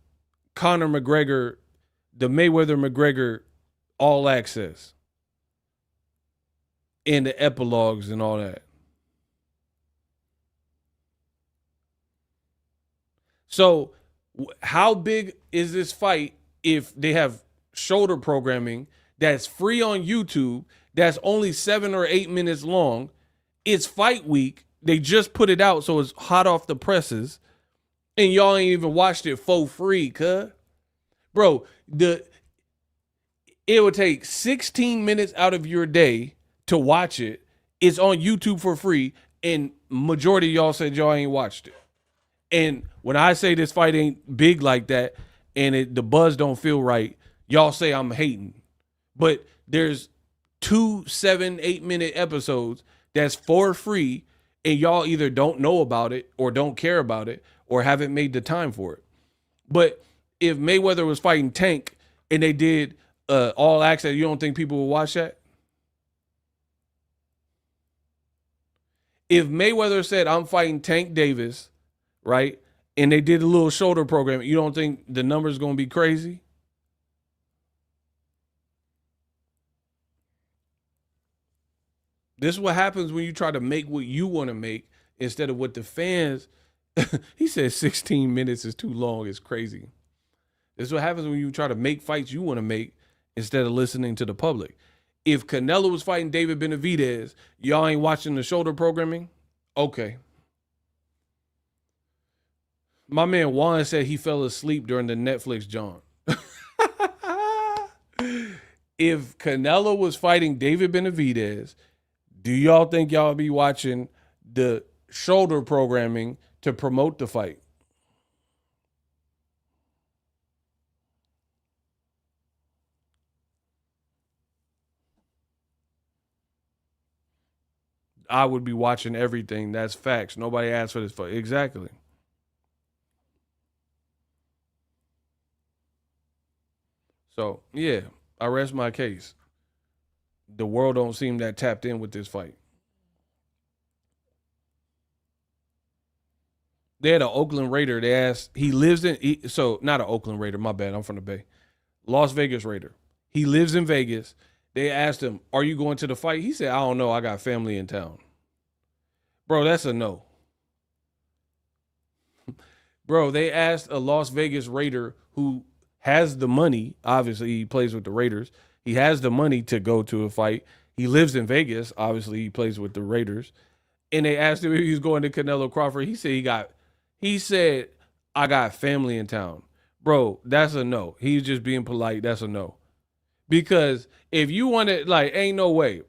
Conor McGregor, the Mayweather McGregor All Access, and the epilogues and all that? So, how big is this fight if they have shoulder programming that's free on YouTube, that's only 7 or 8 minutes long? It's fight week. They just put it out, so it's hot off the presses, and y'all ain't even watched it for free, cuz. Bro, it would take 16 minutes out of your day to watch it. It's on YouTube for free, and majority of y'all said y'all ain't watched it. And when I say this fight ain't big like that and the buzz don't feel right, y'all say I'm hating. But there's 2 7 8 minute episodes that's for free, and y'all either don't know about it or don't care about it or haven't made the time for it. But if Mayweather was fighting Tank and they did all access, you don't think people will watch that? If Mayweather said, I'm fighting Tank Davis, right, and they did a little shoulder program, you don't think the numbers going to be crazy? This is what happens when you try to make what you want to make instead of what the fans. He said 16 minutes is too long. It's crazy. This is what happens when you try to make fights you want to make instead of listening to the public. If Canelo was fighting David Benavidez, y'all ain't watching the shoulder programming? Okay. My man Juan said he fell asleep during the Netflix John. If Canelo was fighting David Benavidez, do y'all think y'all be watching the shoulder programming to promote the fight? I would be watching everything. That's facts. Nobody asked for this fight. Exactly. So, yeah, I rest my case. The world don't seem that tapped in with this fight. They had an Oakland Raider. They asked, he lives in, so not an Oakland Raider, my bad, I'm from the Bay. Las Vegas Raider. He lives in Vegas. They asked him, are you going to the fight? He said, I don't know. I got family in town. Bro, that's a no. Bro, they asked a Las Vegas Raider who has the money. Obviously, he plays with the Raiders. He has the money to go to a fight. He lives in Vegas. Obviously, he plays with the Raiders. And they asked him if he was going to Canelo Crawford. He said, I got family in town. Bro, that's a no. He's just being polite. That's a no. Because if you want to, like, ain't no way.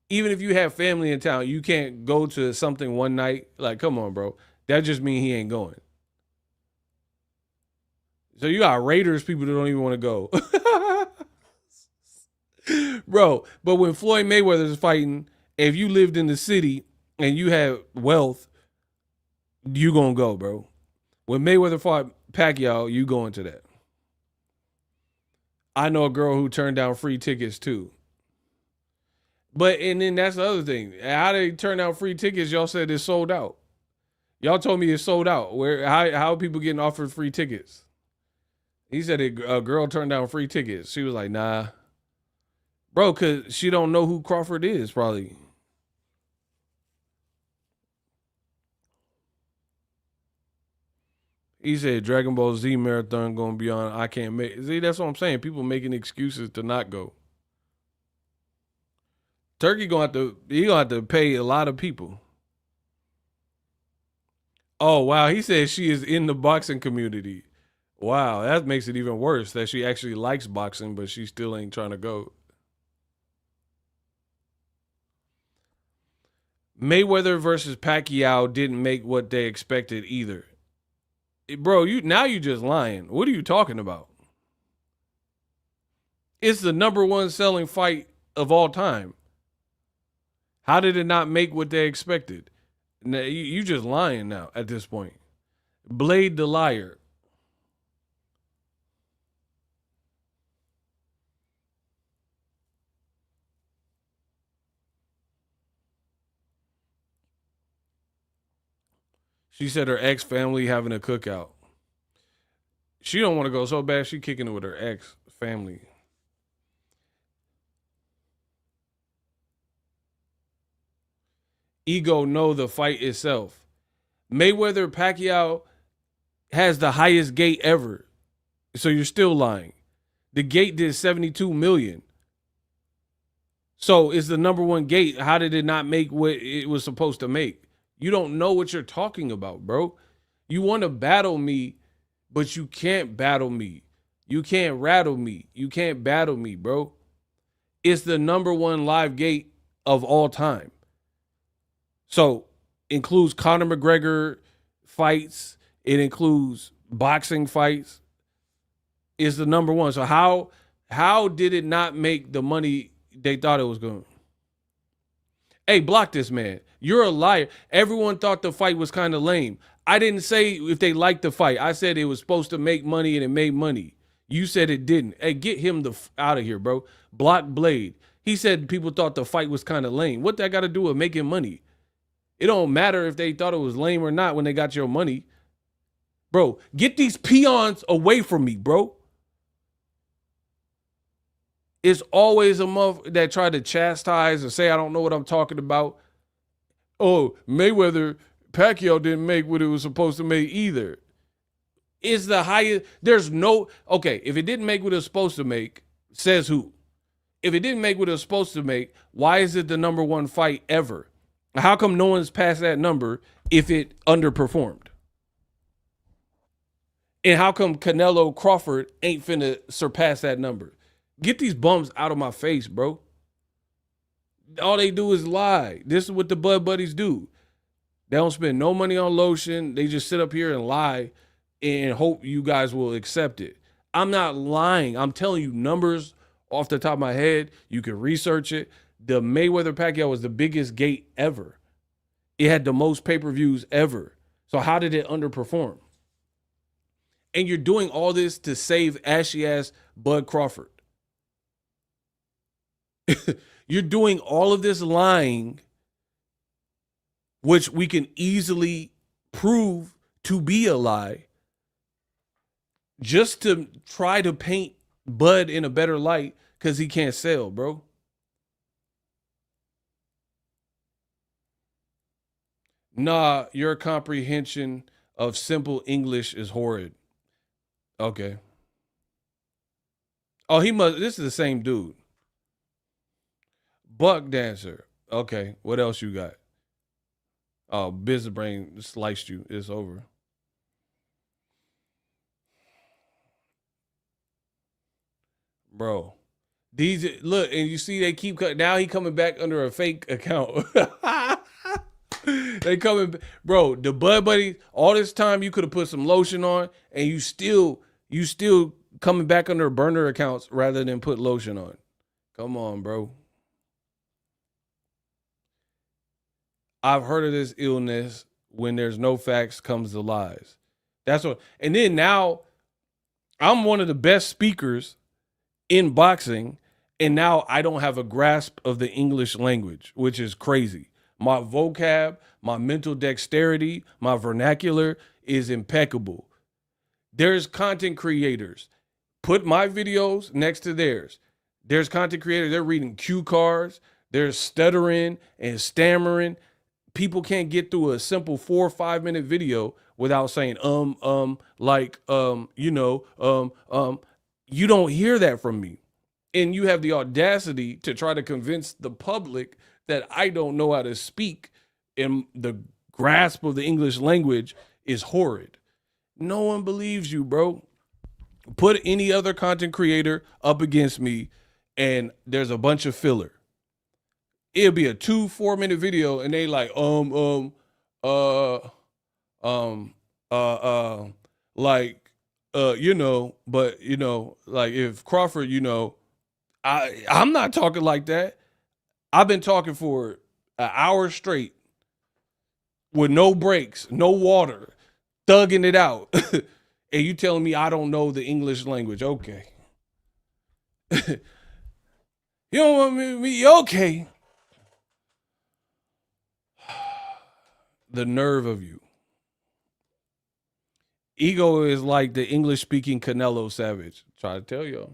Even if you have family in town, you can't go to something one night. Like, come on, bro. That just means he ain't going. So you got Raiders people that don't even want to go. Bro, but when Floyd Mayweather is fighting, if you lived in the city and you had wealth, you gonna go, bro. When Mayweather fought Pacquiao, you going to that. I know a girl who turned down free tickets too. But and then that's the other thing. How they turn down free tickets? Y'all said it's sold out. Y'all told me it's sold out. How are people getting offered free tickets? He said a girl turned down free tickets. She was like, nah. Bro, because she don't know who Crawford is, probably. He said Dragon Ball Z marathon gonna be on. I can't make. See, that's what I'm saying. People making excuses to not go. Turkey gonna have to pay a lot of people. Oh wow, he said she is in the boxing community. Wow, that makes it even worse that she actually likes boxing, but she still ain't trying to go. Mayweather versus Pacquiao didn't make what they expected either. Bro, you just lying. What are you talking about? It's the number one selling fight of all time. How did it not make what they expected? Now, you just lying now at this point. Blade the liar. She said her ex family having a cookout. She don't want to go so bad. She kicking it with her ex family. Ego know the fight itself. Mayweather Pacquiao has the highest gate ever. So you're still lying. The gate did 72 million. So it's the number one gate. How did it not make what it was supposed to make? You don't know what you're talking about, bro. You want to battle me, but you can't battle me. You can't rattle me. You can't battle me, bro. It's the number one live gate of all time. So includes Conor McGregor fights. It includes boxing fights. It's the number one. So how did it not make the money they thought it was going? Hey, block this man. You're a liar. Everyone thought the fight was kind of lame. I didn't say if they liked the fight. I said it was supposed to make money and it made money. You said it didn't. Hey, get him out of here, bro. Block Blade. He said people thought the fight was kind of lame. What that got to do with making money? It don't matter if they thought it was lame or not when they got your money. Bro, get these peons away from me, bro. It's always a muff that try to chastise or say I don't know what I'm talking about. Oh, Mayweather, Pacquiao didn't make what it was supposed to make either. It's the highest. There's no, okay, if it didn't make what it was supposed to make, says who? If it didn't make what it was supposed to make, why is it the number one fight ever? How come no one's passed that number if it underperformed? And how come Canelo Crawford ain't finna surpass that number? Get these bums out of my face, bro. All they do is lie. This is what the Bud Buddies do. They don't spend no money on lotion. They just sit up here and lie and hope you guys will accept it. I'm not lying. I'm telling you numbers off the top of my head. You can research it. The Mayweather Pacquiao was the biggest gate ever. It had the most pay-per-views ever. So how did it underperform? And you're doing all this to save ashy-ass Bud Crawford. You're doing all of this lying, which we can easily prove to be a lie, just to try to paint Bud in a better light because he can't sell, bro. Nah, your comprehension of simple English is horrid. Okay. Oh, this is the same dude. Buck Dancer. Okay, what else you got? Oh, Business Brain sliced you. It's over. Bro. These look, and you see they keep now he coming back under a fake account. They coming, bro, the Bud Buddy, all this time you could have put some lotion on and you still coming back under burner accounts rather than put lotion on. Come on, bro. I've heard of this illness. When there's no facts comes the lies. That's what. And then now I'm one of the best speakers in boxing, and now I don't have a grasp of the English language, which is crazy. My vocab, my mental dexterity, my vernacular is impeccable. There's content creators. Put my videos next to theirs. There's content creators, they're reading cue cards. They're stuttering and stammering. People can't get through a simple 4 or 5 minute video without saying, you don't hear that from me. And you have the audacity to try to convince the public that I don't know how to speak and the grasp of the English language is horrid. No one believes you, bro. Put any other content creator up against me and there's a bunch of filler. It'll be a 2-4 minute video and they like, like if Crawford, I'm not talking like that. I've been talking for an hour straight with no breaks, no water, thugging it out. And you telling me I don't know the English language. Okay. You don't want me okay. The nerve of you. Ego is like the English speaking Canelo Savage. Try to tell y'all.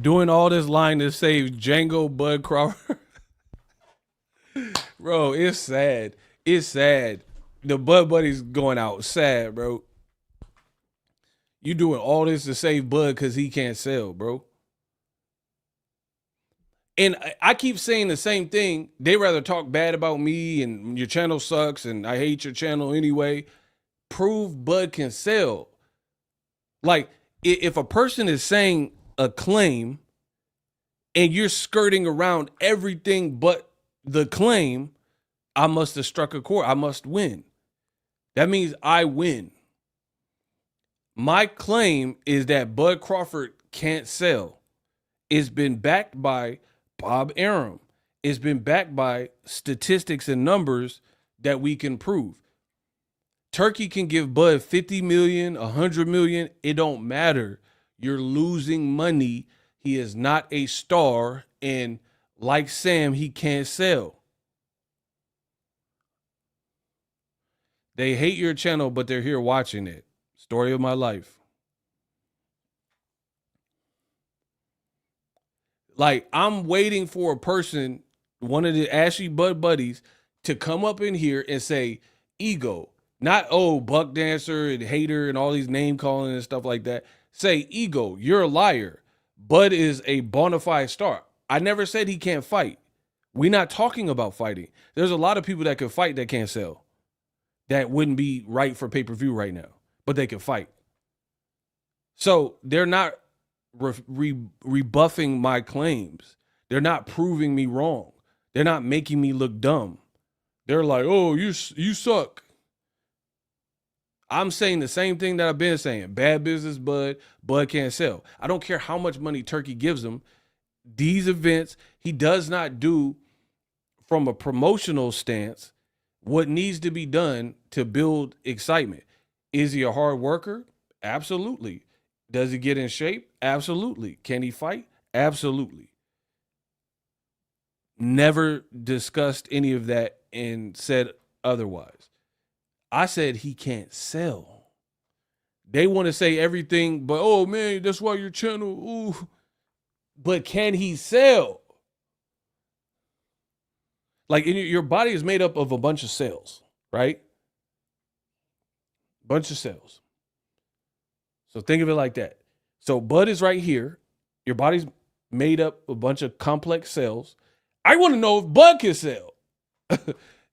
Doing all this line to save Django Bud Crawford. Bro, it's sad. It's sad. The Bud Buddy's going out sad, bro. You doing all this to save Bud because he can't sell, bro. And I keep saying the same thing. They rather talk bad about me and your channel sucks and I hate your channel anyway. Prove Bud can sell. Like, if a person is saying a claim and you're skirting around everything but the claim, I must have struck a chord. I must win. That means I win. My claim is that Bud Crawford can't sell. It's been backed by Bob Arum. It's been backed by statistics and numbers that we can prove. Turkey can give Bud 50 million, 100 million. It don't matter. You're losing money. He is not a star. And like Sam, he can't sell. They hate your channel, but they're here watching it. Story of my life. Like, I'm waiting for a person, one of the Ashy Bud buddies, to come up in here and say, Ego. Not, oh, Buck Dancer and Hater and all these name calling and stuff like that. Say, Ego, you're a liar. Bud is a bona fide star. I never said he can't fight. We're not talking about fighting. There's a lot of people that could fight that can't sell. That wouldn't be right for pay-per-view right now. But they can fight. So they're not rebuffing my claims. They're not proving me wrong. They're not making me look dumb. They're like, oh, you suck. I'm saying the same thing that I've been saying. Bad business, Bud. Bud can't sell. I don't care how much money Turkey gives him. These events, he does not do from a promotional stance what needs to be done to build excitement. Is he a hard worker? Absolutely. Does he get in shape? Absolutely. Can he fight? Absolutely. Never discussed any of that and said otherwise. I said he can't sell. They want to say everything, but oh man, that's why your channel, ooh. But can he sell? Like, your body is made up of a bunch of cells, right? Bunch of cells. So think of it like that. So Bud is right here. Your body's made up of a bunch of complex cells. I want to know if Bud can sell.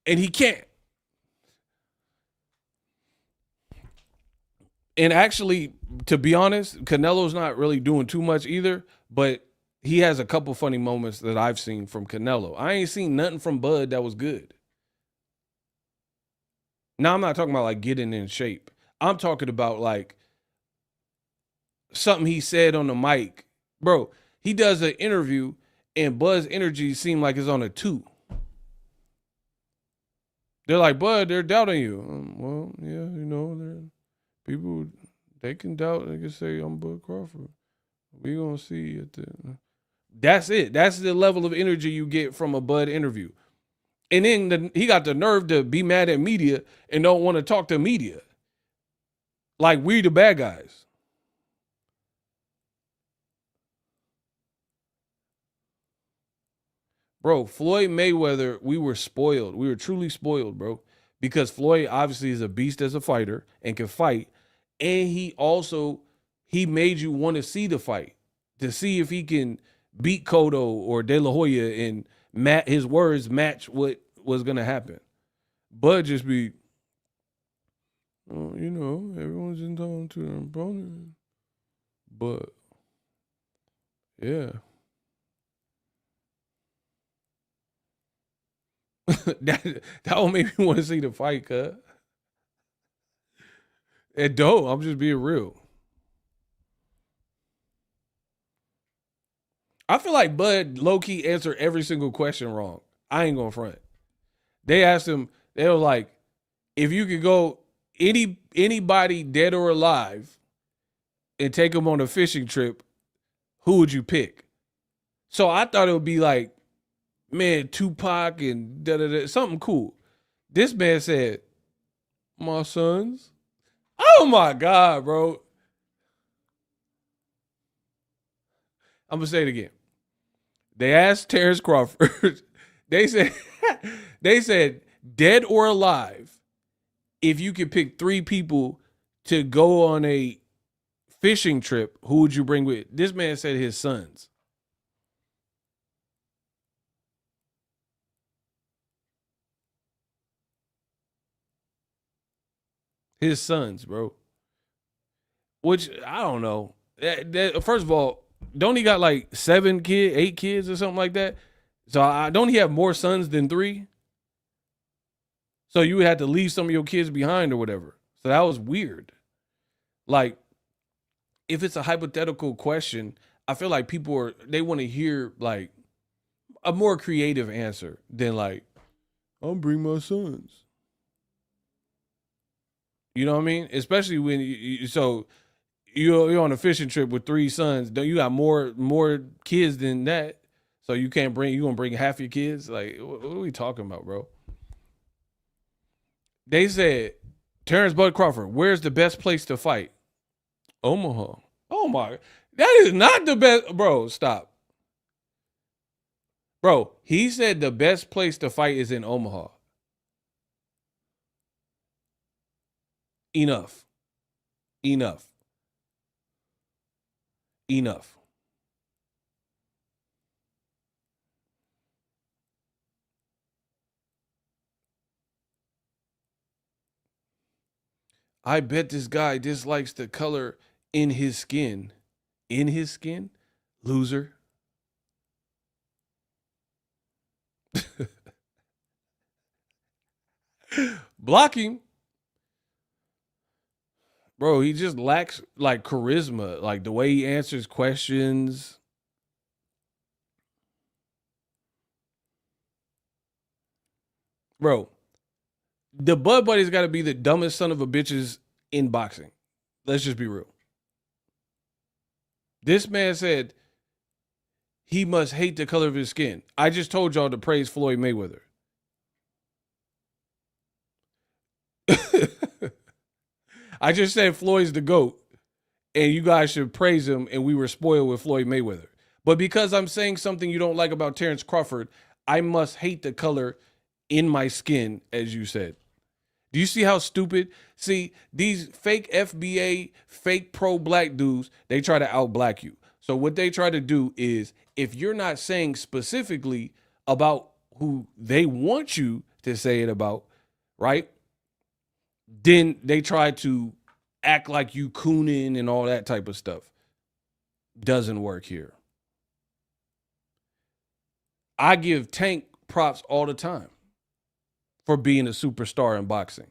And he can't. And actually, to be honest, Canelo's not really doing too much either, but he has a couple funny moments that I've seen from Canelo. I ain't seen nothing from Bud that was good. Now, I'm not talking about like getting in shape. I'm talking about like something he said on the mic. Bro, he does an interview and Bud's energy seemed like it's on a 2. They're like, Bud, they're doubting you. Well, yeah, you know, people, they can doubt. They can say, I'm Bud Crawford. We're going to see at the... That's it. That's the level of energy you get from a Bud interview. And then he got the nerve to be mad at media and don't want to talk to media. Like, we the bad guys. Bro, Floyd Mayweather, we were spoiled. We were truly spoiled, bro. Because Floyd obviously is a beast as a fighter and can fight. And he made you want to see the fight. To see if he can beat Cotto or De La Hoya and his words match what was going to happen. Bud just be, you know, everyone's entitled to their opponent. But, yeah. that will make me want to see the fight, cuz. It don't. I'm just being real. I feel like Bud low-key answered every single question wrong. I ain't gonna front. They asked him, they were like, if you could go anybody dead or alive and take them on a fishing trip, who would you pick? So I thought it would be like, man, Tupac and da-da-da, something cool. This man said, my sons. Oh my God, bro. I'm gonna say it again. They asked Terence Crawford. they said, they said, dead or alive, if you could pick three people to go on a fishing trip, who would you bring with? This man said his sons. His sons, bro. Which I don't know. First of all, don't he got like 8 kids or something like that? So don't he have more sons than 3? So you would have to leave some of your kids behind or whatever. So that was weird. Like, if it's a hypothetical question, I feel like they want to hear like a more creative answer than like, I'll bring my sons. You know what I mean? Especially when you're on a fishing trip with 3 sons. You got more kids than that, so you gonna bring half your kids? Like, what are we talking about, bro? They said, Terence Bud Crawford, where's the best place to fight? Omaha. Oh my, that is not the best, bro. Stop, bro. He said the best place to fight is in Omaha. Enough. Enough. Enough. I bet this guy dislikes the color in his skin. In his skin? Loser. Blocking. Bro, he just lacks like charisma, like the way he answers questions. Bro, the Bud Buddy's got to be the dumbest son of a bitches in boxing. Let's just be real. This man said he must hate the color of his skin. I just told y'all to praise Floyd Mayweather. I just said Floyd's the GOAT, and you guys should praise him, and we were spoiled with Floyd Mayweather. But because I'm saying something you don't like about Terence Crawford, I must hate the color in my skin, as you said. Do you see how stupid? See, these fake FBA, fake pro-black dudes, they try to out-black you. So what they try to do is, if you're not saying specifically about who they want you to say it about, right? Then they try to act like you cooning and all that type of stuff. Doesn't work here. I give Tank props all the time for being a superstar in boxing.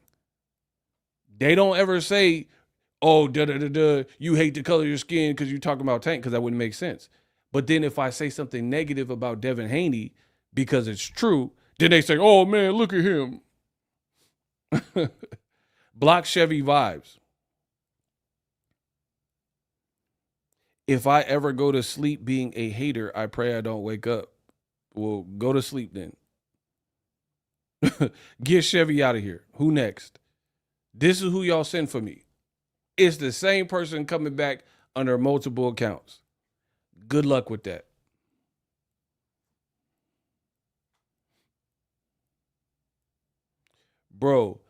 They don't ever say, oh, you hate the color of your skin because you're talking about Tank, because that wouldn't make sense. But then if I say something negative about Devin Haney because it's true, then they say, oh, man, look at him. Block Chevy vibes. If I ever go to sleep being a hater, I pray I don't wake up. Well, go to sleep then. Get Chevy out of here. Who next? This is who y'all send for me. It's the same person coming back under multiple accounts. Good luck with that. Bro,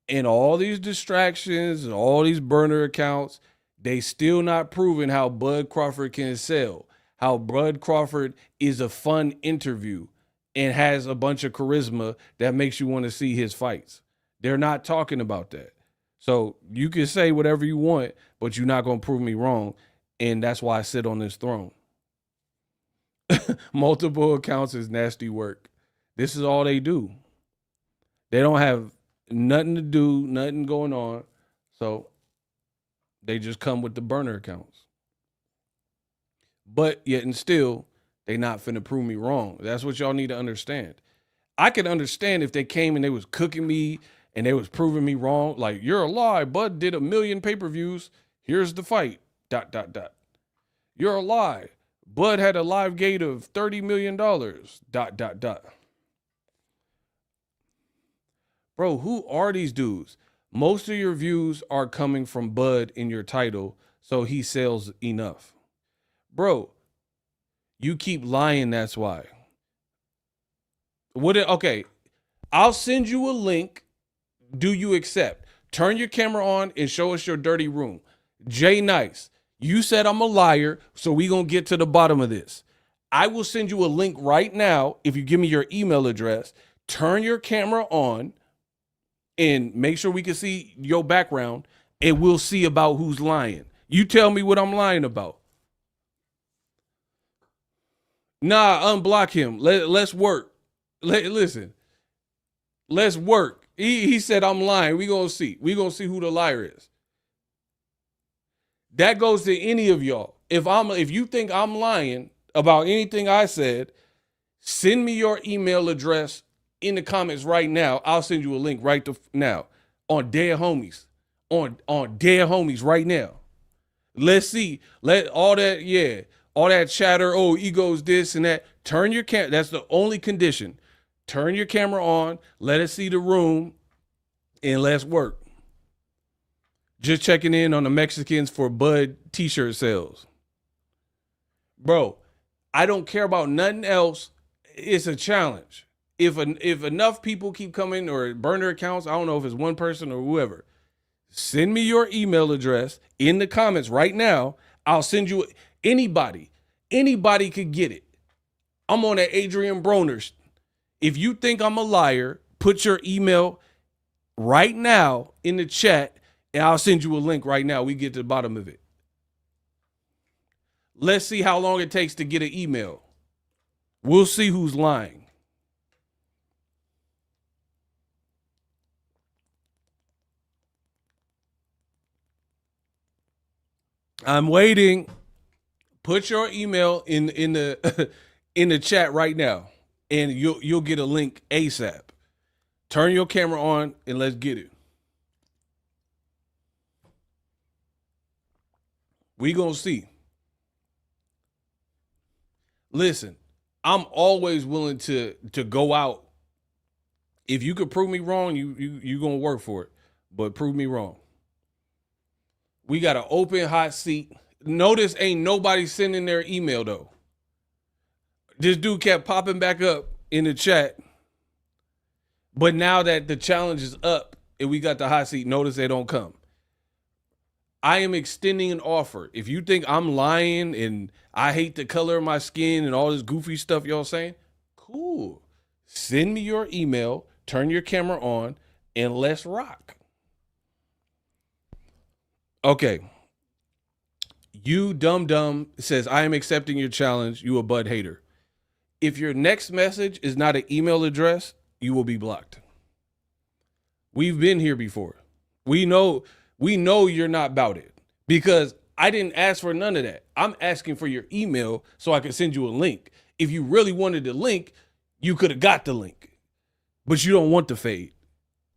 and all these distractions and all these burner accounts, they still not proving how Bud Crawford can sell, how Bud Crawford is a fun interview and has a bunch of charisma that makes you want to see his fights. They're not talking about that. So you can say whatever you want, but you're not going to prove me wrong. And that's why I sit on this throne. Multiple accounts is nasty work. This is all they do. They don't have nothing to do, nothing going on. So they just come with the burner accounts. But yet and still, they not finna prove me wrong. That's what y'all need to understand. I could understand if they came and they was cooking me and they was proving me wrong. Like, you're a lie. Bud did 1 million pay-per-views. Here's the fight. ... You're a lie. Bud had a live gate of $30 million. ... Bro, who are these dudes? Most of your views are coming from Bud in your title, so he sells enough. Bro, you keep lying, that's why. Okay, I'll send you a link. Do you accept? Turn your camera on and show us your dirty room. Jay Nice, you said I'm a liar, so we gonna get to the bottom of this. I will send you a link right now if you give me your email address. Turn your camera on and make sure we can see your background, and we'll see about who's lying. You tell me what I'm lying about. Nah, unblock him. Let's work. Listen, let's work. He said I'm lying. We gonna see. We gonna see who the liar is. That goes to any of y'all. If you think I'm lying about anything I said, send me your email address in the comments right now. I'll send you a link right now on Dead Homies. On Dead Homies right now. Let's see. Let all that chatter, oh, egos this and that. Turn your camera. That's the only condition. Turn your camera on. Let us see the room, and let's work. Just checking in on the Mexicans for Bud t-shirt sales. Bro, I don't care about nothing else. It's a challenge. If enough people keep coming or burn their accounts, I don't know if it's one person or whoever, send me your email address in the comments right now. I'll send you anybody. Anybody could get it. I'm on that Adrian Broner. If you think I'm a liar, put your email right now in the chat, and I'll send you a link right now. We get to the bottom of it. Let's see how long it takes to get an email. We'll see who's lying. I'm waiting. Put your email in the in the chat right now, and you'll get a link ASAP. Turn your camera on and let's get it. We gonna see. Listen, I'm always willing to go out. If you could prove me wrong, you gonna work for it, but prove me wrong. We got an open hot seat. Notice ain't nobody sending their email though. This dude kept popping back up in the chat. But now that the challenge is up and we got the hot seat, notice they don't come. I am extending an offer. If you think I'm lying and I hate the color of my skin and all this goofy stuff y'all saying, cool. Send me your email, turn your camera on, and let's rock. Okay. You dumb says, I am accepting your challenge. You a Bud hater. If your next message is not an email address, you will be blocked. We've been here before. We know you're not about it because I didn't ask for none of that. I'm asking for your email so I can send you a link. If you really wanted the link, you could have got the link, but you don't want the fade.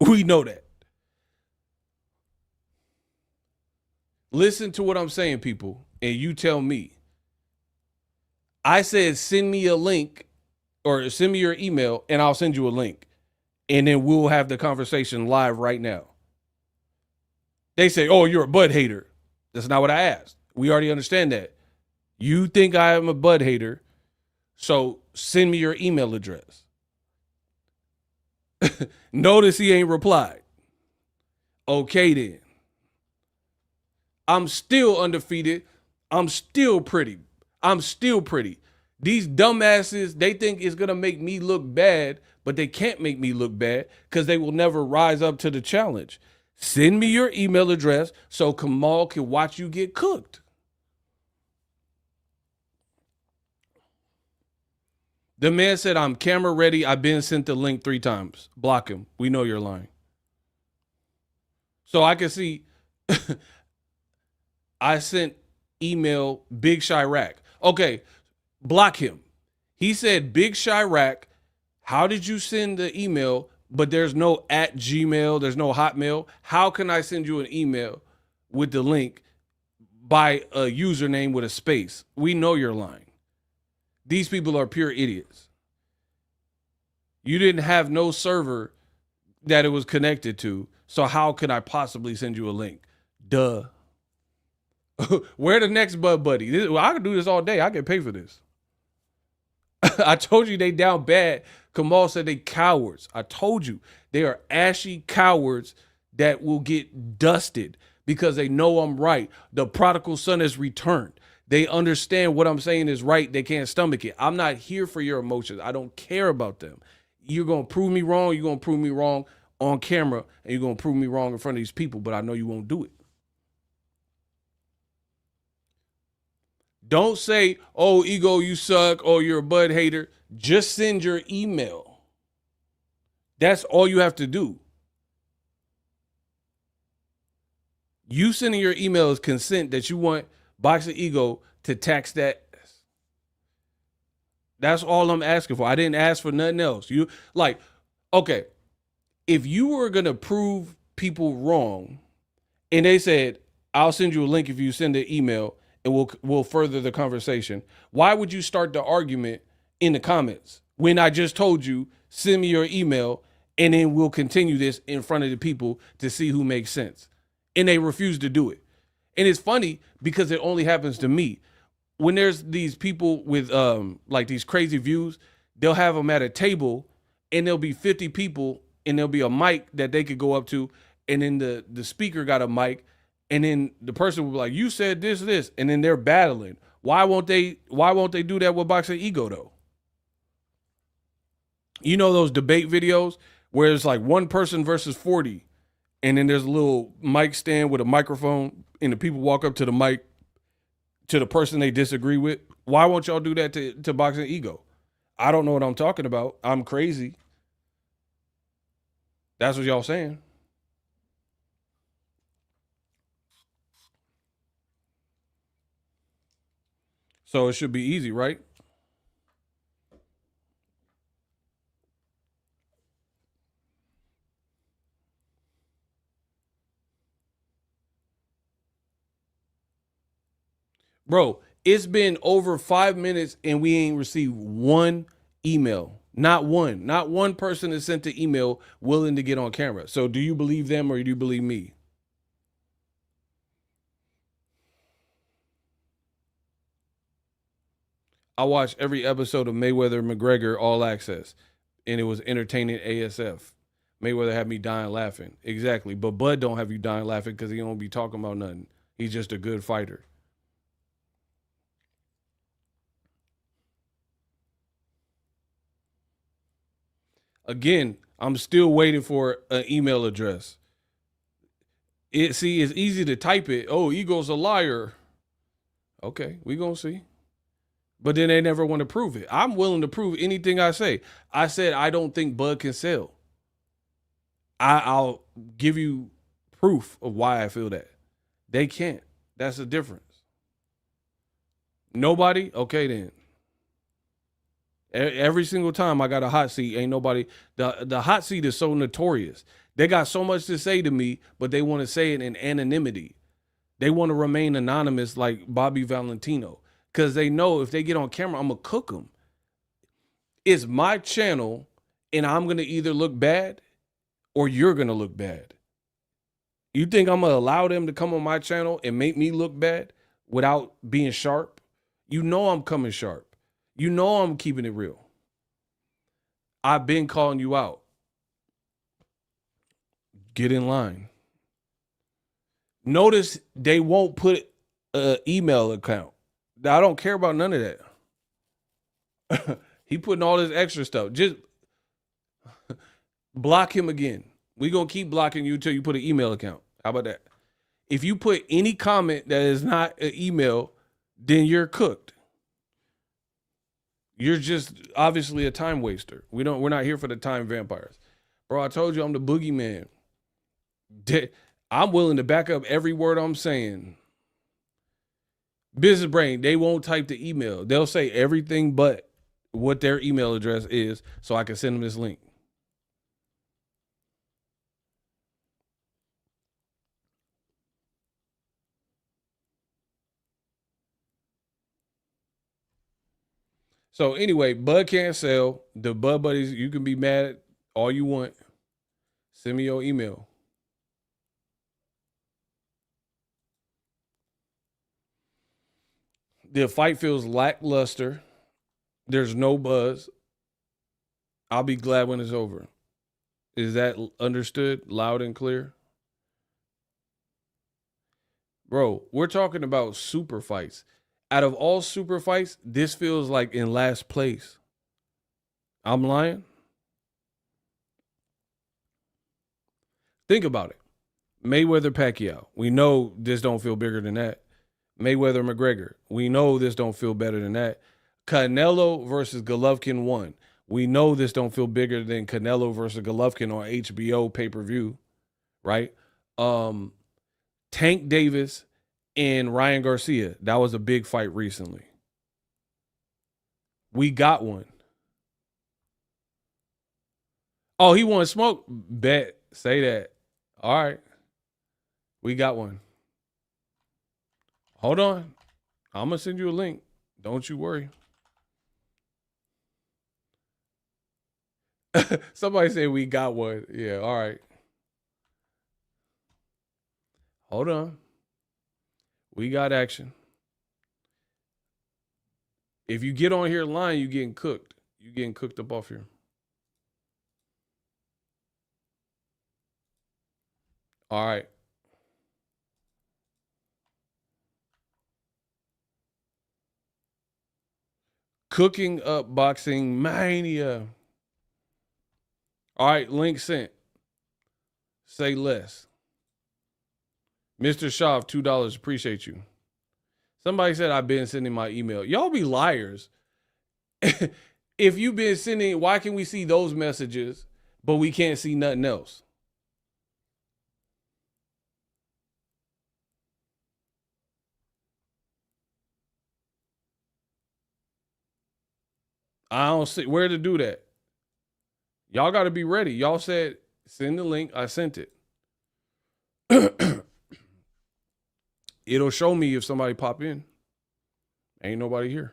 We know that. Listen to what I'm saying, people, and you tell me. I said, send me a link or send me your email and I'll send you a link. And then we'll have the conversation live right now. They say, oh, you're a Bud hater. That's not what I asked. We already understand that. You think I am a Bud hater, so send me your email address. Notice he ain't replied. Okay, then. I'm still undefeated. I'm still pretty. These dumbasses, they think it's going to make me look bad, but they can't make me look bad because they will never rise up to the challenge. Send me your email address so Kamal can watch you get cooked. The man said, I'm camera ready. I've been sent the link 3 times. Block him. We know you're lying. So I can see... I sent email Big Chirac. Okay, block him. He said, Big Chirac, how did you send the email, but there's no @Gmail, there's no Hotmail? How can I send you an email with the link by a username with a space? We know you're lying. These people are pure idiots. You didn't have no server that it was connected to. So how could I possibly send you a link? Duh. Where the next Bud Buddy? I can do this all day. I get paid for this. I told you they down bad. Kamal said they cowards. I told you they are ashy cowards that will get dusted because they know I'm right. The prodigal son has returned. They understand what I'm saying is right. They can't stomach it. I'm not here for your emotions. I don't care about them. You're going to prove me wrong. You're going to prove me wrong on camera, and you're going to prove me wrong in front of these people, but I know you won't do it. Don't say, oh, Ego, you suck. Oh, you're a Bud hater. Just send your email. That's all you have to do. You sending your email is consent that you want Boxingego to tax that. That's all I'm asking for. I didn't ask for nothing else. You like, okay, if you were going to prove people wrong and they said, I'll send you a link if you send an email and we'll further the conversation, why would you start the argument in the comments when I just told you, send me your email and then we'll continue this in front of the people to see who makes sense? And they refuse to do it. And it's funny because it only happens to me. When there's these people with like these crazy views, they'll have them at a table and there'll be 50 people and there'll be a mic that they could go up to, and then the speaker got a mic, and then the person will be like, you said this, and then they're battling. Why won't they do that with Boxingego though? You know those debate videos where it's like one person versus 40, and then there's a little mic stand with a microphone, and the people walk up to the mic to the person they disagree with? Why won't y'all do that to Boxingego? I don't know what I'm talking about. I'm crazy. That's what y'all saying. So it should be easy, right? Bro, it's been over 5 minutes and we ain't received one email. Not one. Not one person has sent the email willing to get on camera. So do you believe them or do you believe me? I watched every episode of Mayweather McGregor All Access, and it was entertaining ASF. Mayweather had me dying laughing. Exactly. But Bud don't have you dying laughing because he don't be talking about nothing. He's just a good fighter. Again, I'm still waiting for an email address. It's easy to type it. Oh, Ego's a liar. Okay, we gonna see. But then they never want to prove it. I'm willing to prove anything I say. I said I don't think Bud can sell. I'll give you proof of why I feel that. They can't. That's the difference. Nobody? Okay then. Every single time I got a hot seat, ain't nobody. The hot seat is so notorious. They got so much to say to me, but they want to say it in anonymity. They want to remain anonymous like Bobby Valentino because they know if they get on camera, I'm going to cook them. It's my channel, and I'm going to either look bad or you're going to look bad. You think I'm going to allow them to come on my channel and make me look bad without being sharp? You know I'm coming sharp. You know I'm keeping it real. I've been calling you out. Get in line. Notice they won't put an email account. I don't care about none of that. He putting all this extra stuff. Just block him again. We're going to keep blocking you until you put an email account. How about that? If you put any comment that is not an email, then you're cooked. You're just obviously a time waster. We're not here for the time vampires. Bro, I told you I'm the boogeyman. I'm willing to back up every word I'm saying. Business Brain, they won't type the email. They'll say everything but what their email address is so I can send them this link. So anyway, Bud can't sell. The Bud Buddies, you can be mad all you want. Send me your email. The fight feels lackluster. There's no buzz. I'll be glad when it's over. Is that understood loud and clear? Bro, we're talking about super fights. Out of all super fights, this feels like in last place. I'm lying? Think about it. Mayweather Pacquiao. We know this don't feel bigger than that. Mayweather McGregor. We know this don't feel better than that. Canelo versus Golovkin 1. We know this don't feel bigger than Canelo versus Golovkin on HBO pay-per-view, right? Tank Davis and Ryan Garcia. That was a big fight recently. We got one. Oh, he won smoke? Bet. Say that. All right. We got one. Hold on. I'm going to send you a link. Don't you worry. Somebody said we got one. Yeah, all right. Hold on. We got action. If you get on here lying, you getting cooked. You getting cooked up off here. All right. Cooking up boxing mania. All right, link sent. Say less. Mr. Shaw, $2. Appreciate you. Somebody said I've been sending my email. Y'all be liars. If you've been sending, why can we see those messages, but we can't see nothing else? I don't see where to do that. Y'all got to be ready. Y'all said send the link. I sent it. It'll show me if somebody pop in. Ain't nobody here.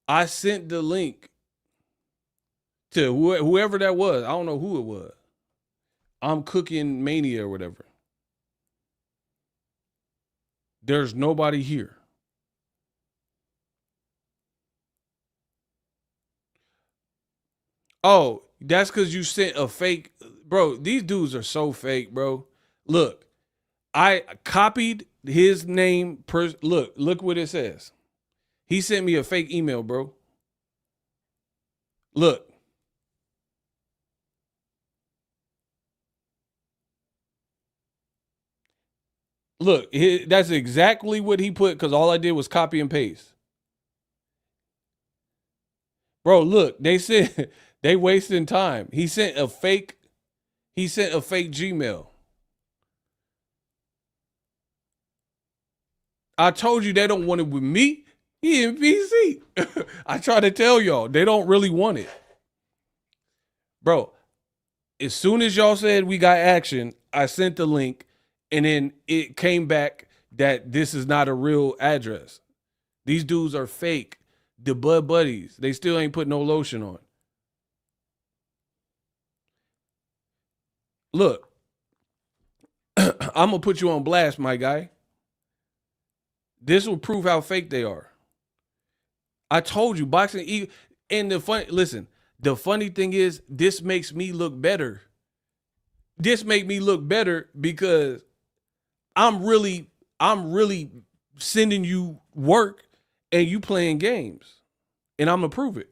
I sent the link to whoever that was. I don't know who it was. I'm cooking mania or whatever. There's nobody here. Oh, that's because you sent a fake. Bro, these dudes are so fake, bro. Look, I copied his name. Look what it says. He sent me a fake email, bro. Look. Look, that's exactly what he put because all I did was copy and paste. Bro, look, they said they wasting time. He sent a fake Gmail. I told you they don't want it with me. He in PC. I try to tell y'all, they don't really want it. Bro, as soon as y'all said we got action, I sent the link and then it came back that this is not a real address. These dudes are fake. The Bud Buddies, they still ain't put no lotion on. Look, I'm going to put you on blast, my guy. This will prove how fake they are. I told you, Boxingego. And the funny thing is, this makes me look better. This make me look better because I'm really sending you work and you playing games. And I'm going to prove it.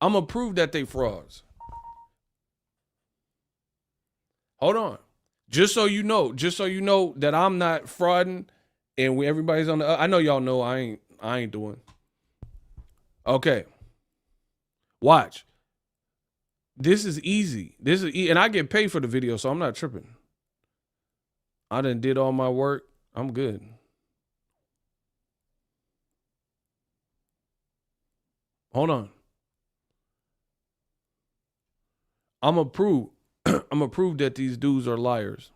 I'm going to prove that they frauds. Hold on. Just so you know that I'm not frauding and everybody's on the I know y'all know I ain't doing. Okay. Watch. This is easy. And I get paid for the video, so I'm not tripping. I done did all my work. I'm good. Hold on. I'm gonna prove that these dudes are liars.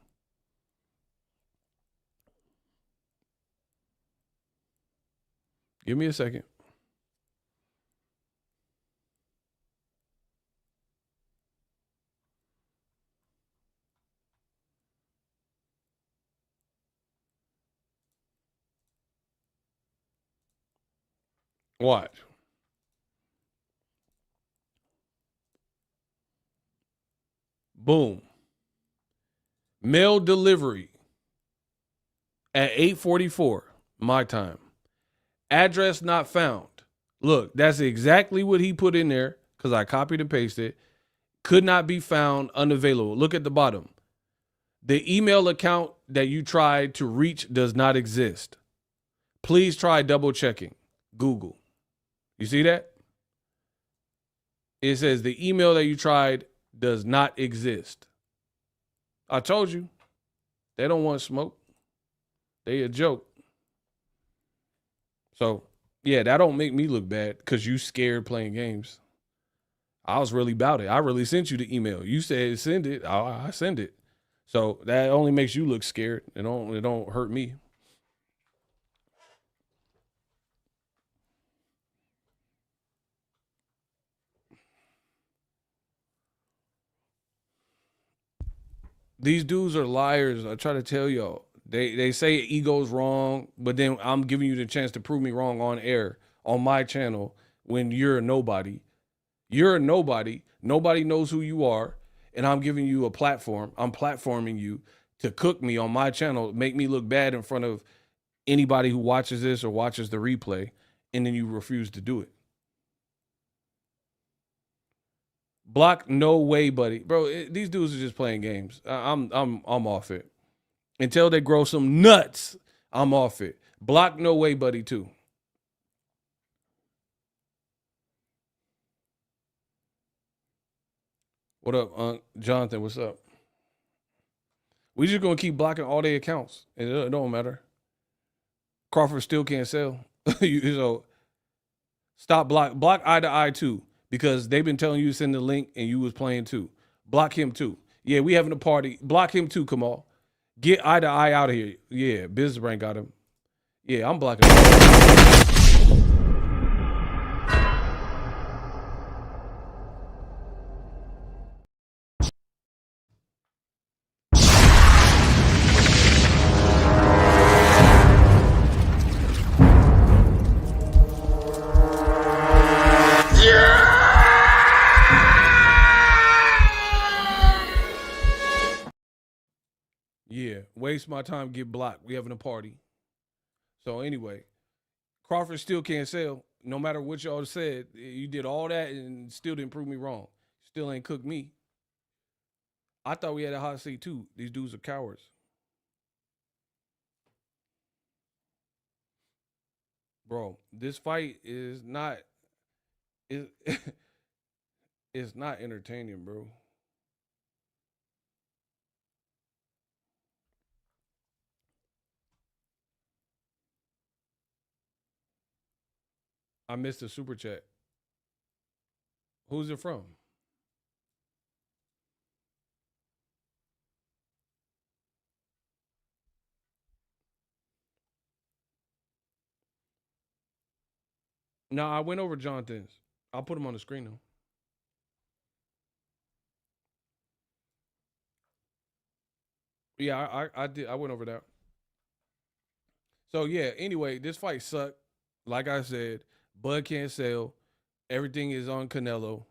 Give me a second. Watch. Boom. Mail delivery at 8:44 my time. Address not found. Look, that's exactly what he put in there because I copied and pasted. Could not be found, unavailable. Look at the bottom. The email account that you tried to reach does not exist. Please try double checking. Google. You see that? It says the email that you tried does not exist. I told you. They don't want smoke. They a joke. So, yeah, that don't make me look bad because you scared playing games. I was really about it. I really sent you the email. You said send it. I send it. So that only makes you look scared. It don't hurt me. These dudes are liars. I try to tell y'all. They say ego's wrong, but then I'm giving you the chance to prove me wrong on air on my channel when you're a nobody. You're a nobody. Nobody knows who you are, and I'm giving you a platform. I'm platforming you to cook me on my channel, make me look bad in front of anybody who watches this or watches the replay, and then you refuse to do it. Block, no way, buddy, bro. These dudes are just playing games. I'm off it. Until they grow some nuts, I'm off it. Block, no way, buddy, too. What up, Jonathan? What's up? We just gonna keep blocking all their accounts. It don't matter. Crawford still can't sell. So stop block eye to eye too, because they've been telling you to send the link and you was playing too. Block him too. Yeah, we having a party. Block him too, Kamal. Get eye to eye out of here. Yeah, Business Brain got him. Yeah, I'm blocking him. Yeah, waste my time, get blocked. We having a party. So anyway, Crawford still can't sell. No matter what y'all said, you did all that and still didn't prove me wrong. Still ain't cooked me. I thought we had a hot seat too. These dudes are cowards. Bro, this fight is not it, it's not entertaining, bro. I missed the super chat. Who's it from? No, I went over Jonathan's. I'll put him on the screen though. Yeah, I did. I went over that. So yeah. Anyway, this fight sucked. Like I said, Bud can't sell. Everything is on Canelo,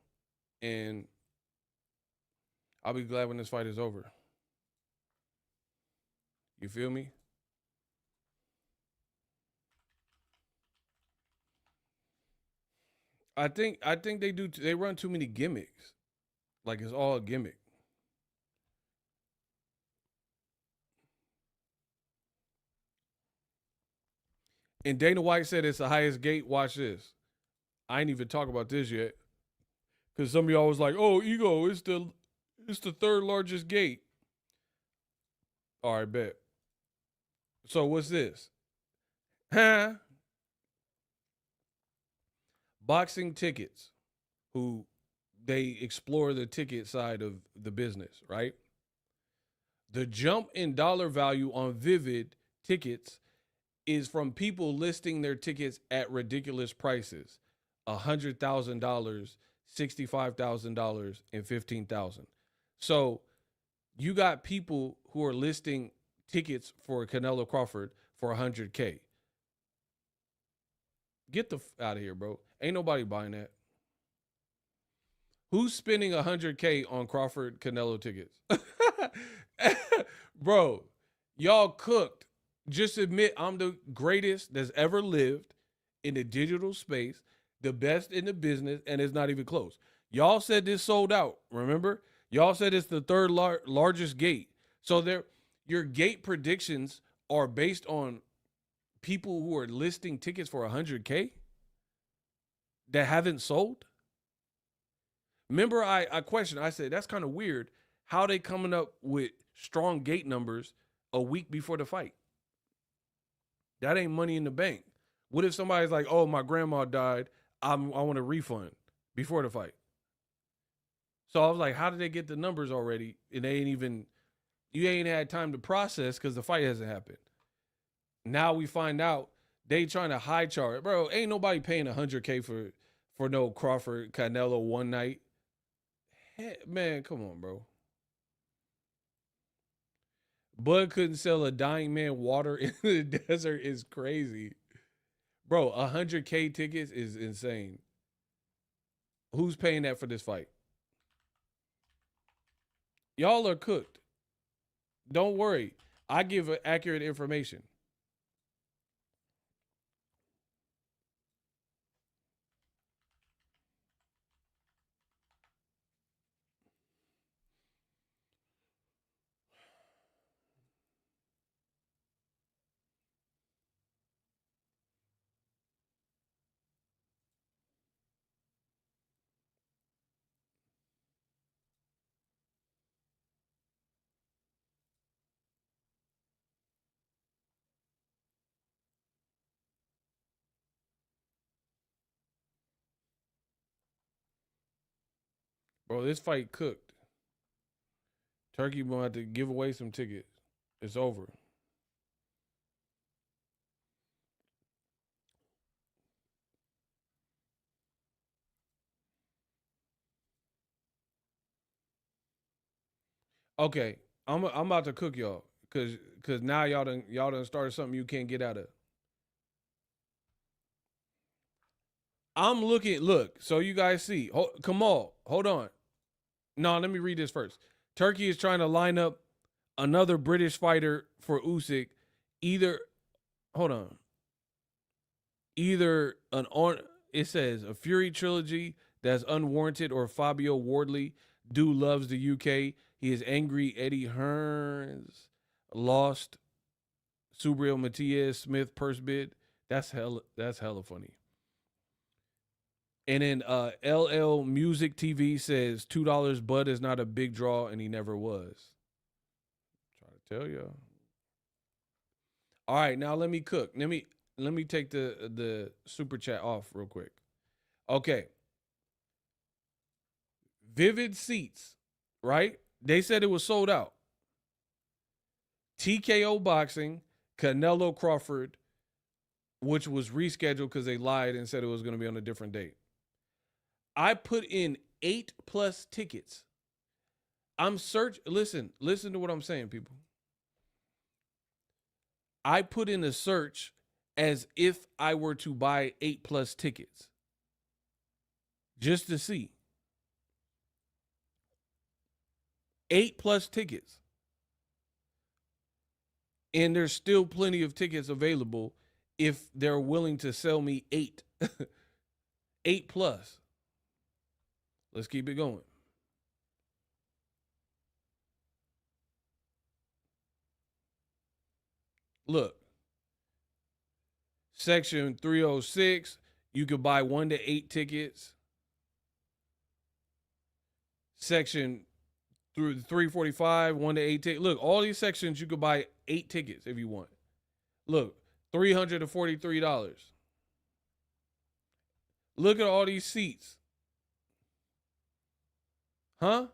and I'll be glad when this fight is over. You feel me? I think they run too many gimmicks. Like it's all a gimmick. And Dana White said it's the highest gate. Watch this. I ain't even talk about this yet. Cause some of y'all was like, oh, ego, it's the third largest gate. All right, bet. So what's this? Huh? Boxing tickets, who they explore the ticket side of the business, right? The jump in dollar value on Vivid tickets is from people listing their tickets at ridiculous prices. $100,000, $65,000, and $15,000. So you got people who are listing tickets for Canelo Crawford for $100K. Get the out of here, bro. Ain't nobody buying that. Who's spending 100K on Crawford Canelo tickets? Bro, y'all cooked. Just admit I'm the greatest that's ever lived in the digital space, the best in the business, and it's not even close. Y'all said this sold out, remember? Y'all said it's the third largest gate. So your gate predictions are based on people who are listing tickets for 100K that haven't sold? Remember, I questioned, I said, that's kind of weird. How they coming up with strong gate numbers a week before the fight? That ain't money in the bank. What if somebody's like, oh, my grandma died, I want a refund before the fight? So I was like, how did they get the numbers already? And you ain't had time to process because the fight hasn't happened. Now we find out they trying to high chart. Bro, ain't nobody paying 100K for no Crawford Canelo one night. Hey, man, come on, bro. Bud couldn't sell a dying man water in the desert is crazy. Bro, 100K tickets is insane. Who's paying that for this fight? Y'all are cooked. Don't worry. I give accurate information. Bro, this fight cooked. Turkey gonna have to give away some tickets. It's over. Okay, I'm about to cook y'all because now y'all done started something you can't get out of. I'm looking. Look, so you guys see. Kamal, hold on. No, let me read this first. Turkey is trying to line up another British fighter for Usyk. Either, hold on. Either it says a Fury trilogy that's unwarranted, or Fabio Wardley. Dude loves the UK. He is angry. Eddie Hearns lost. Subriel Matias Smith purse bid. That's hella funny. And then LL Music TV says $2 Bud is not a big draw and he never was. Try to tell you. All right, now let me cook. Let me take the super chat off real quick. Okay. Vivid Seats, right? They said it was sold out. TKO Boxing, Canelo Crawford, which was rescheduled because they lied and said it was going to be on a different date. I put in 8+ tickets. Listen to what I'm saying, people. I put in a search as if I were to buy 8+ tickets just to see. 8+ tickets. And there's still plenty of tickets available if they're willing to sell me 8. 8+. Let's keep it going. Look. Section 306, you could buy 1 to 8 tickets. Section through 345, 1 to 8 tickets. Look, all these sections you could buy 8 tickets if you want. Look, $343. Look at all these seats. Huh?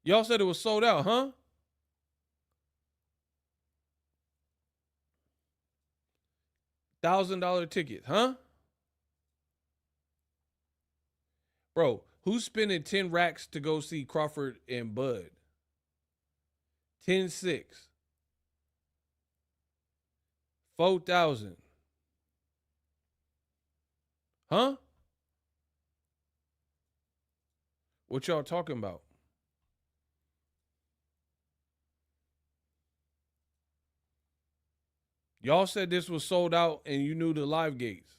Y'all said it was sold out, huh? $1,000 tickets, huh? Bro, who's spending 10 racks to go see Crawford and Bud? 10-6. 4,000. Huh? What y'all talking about? Y'all said this was sold out and you knew the live gates.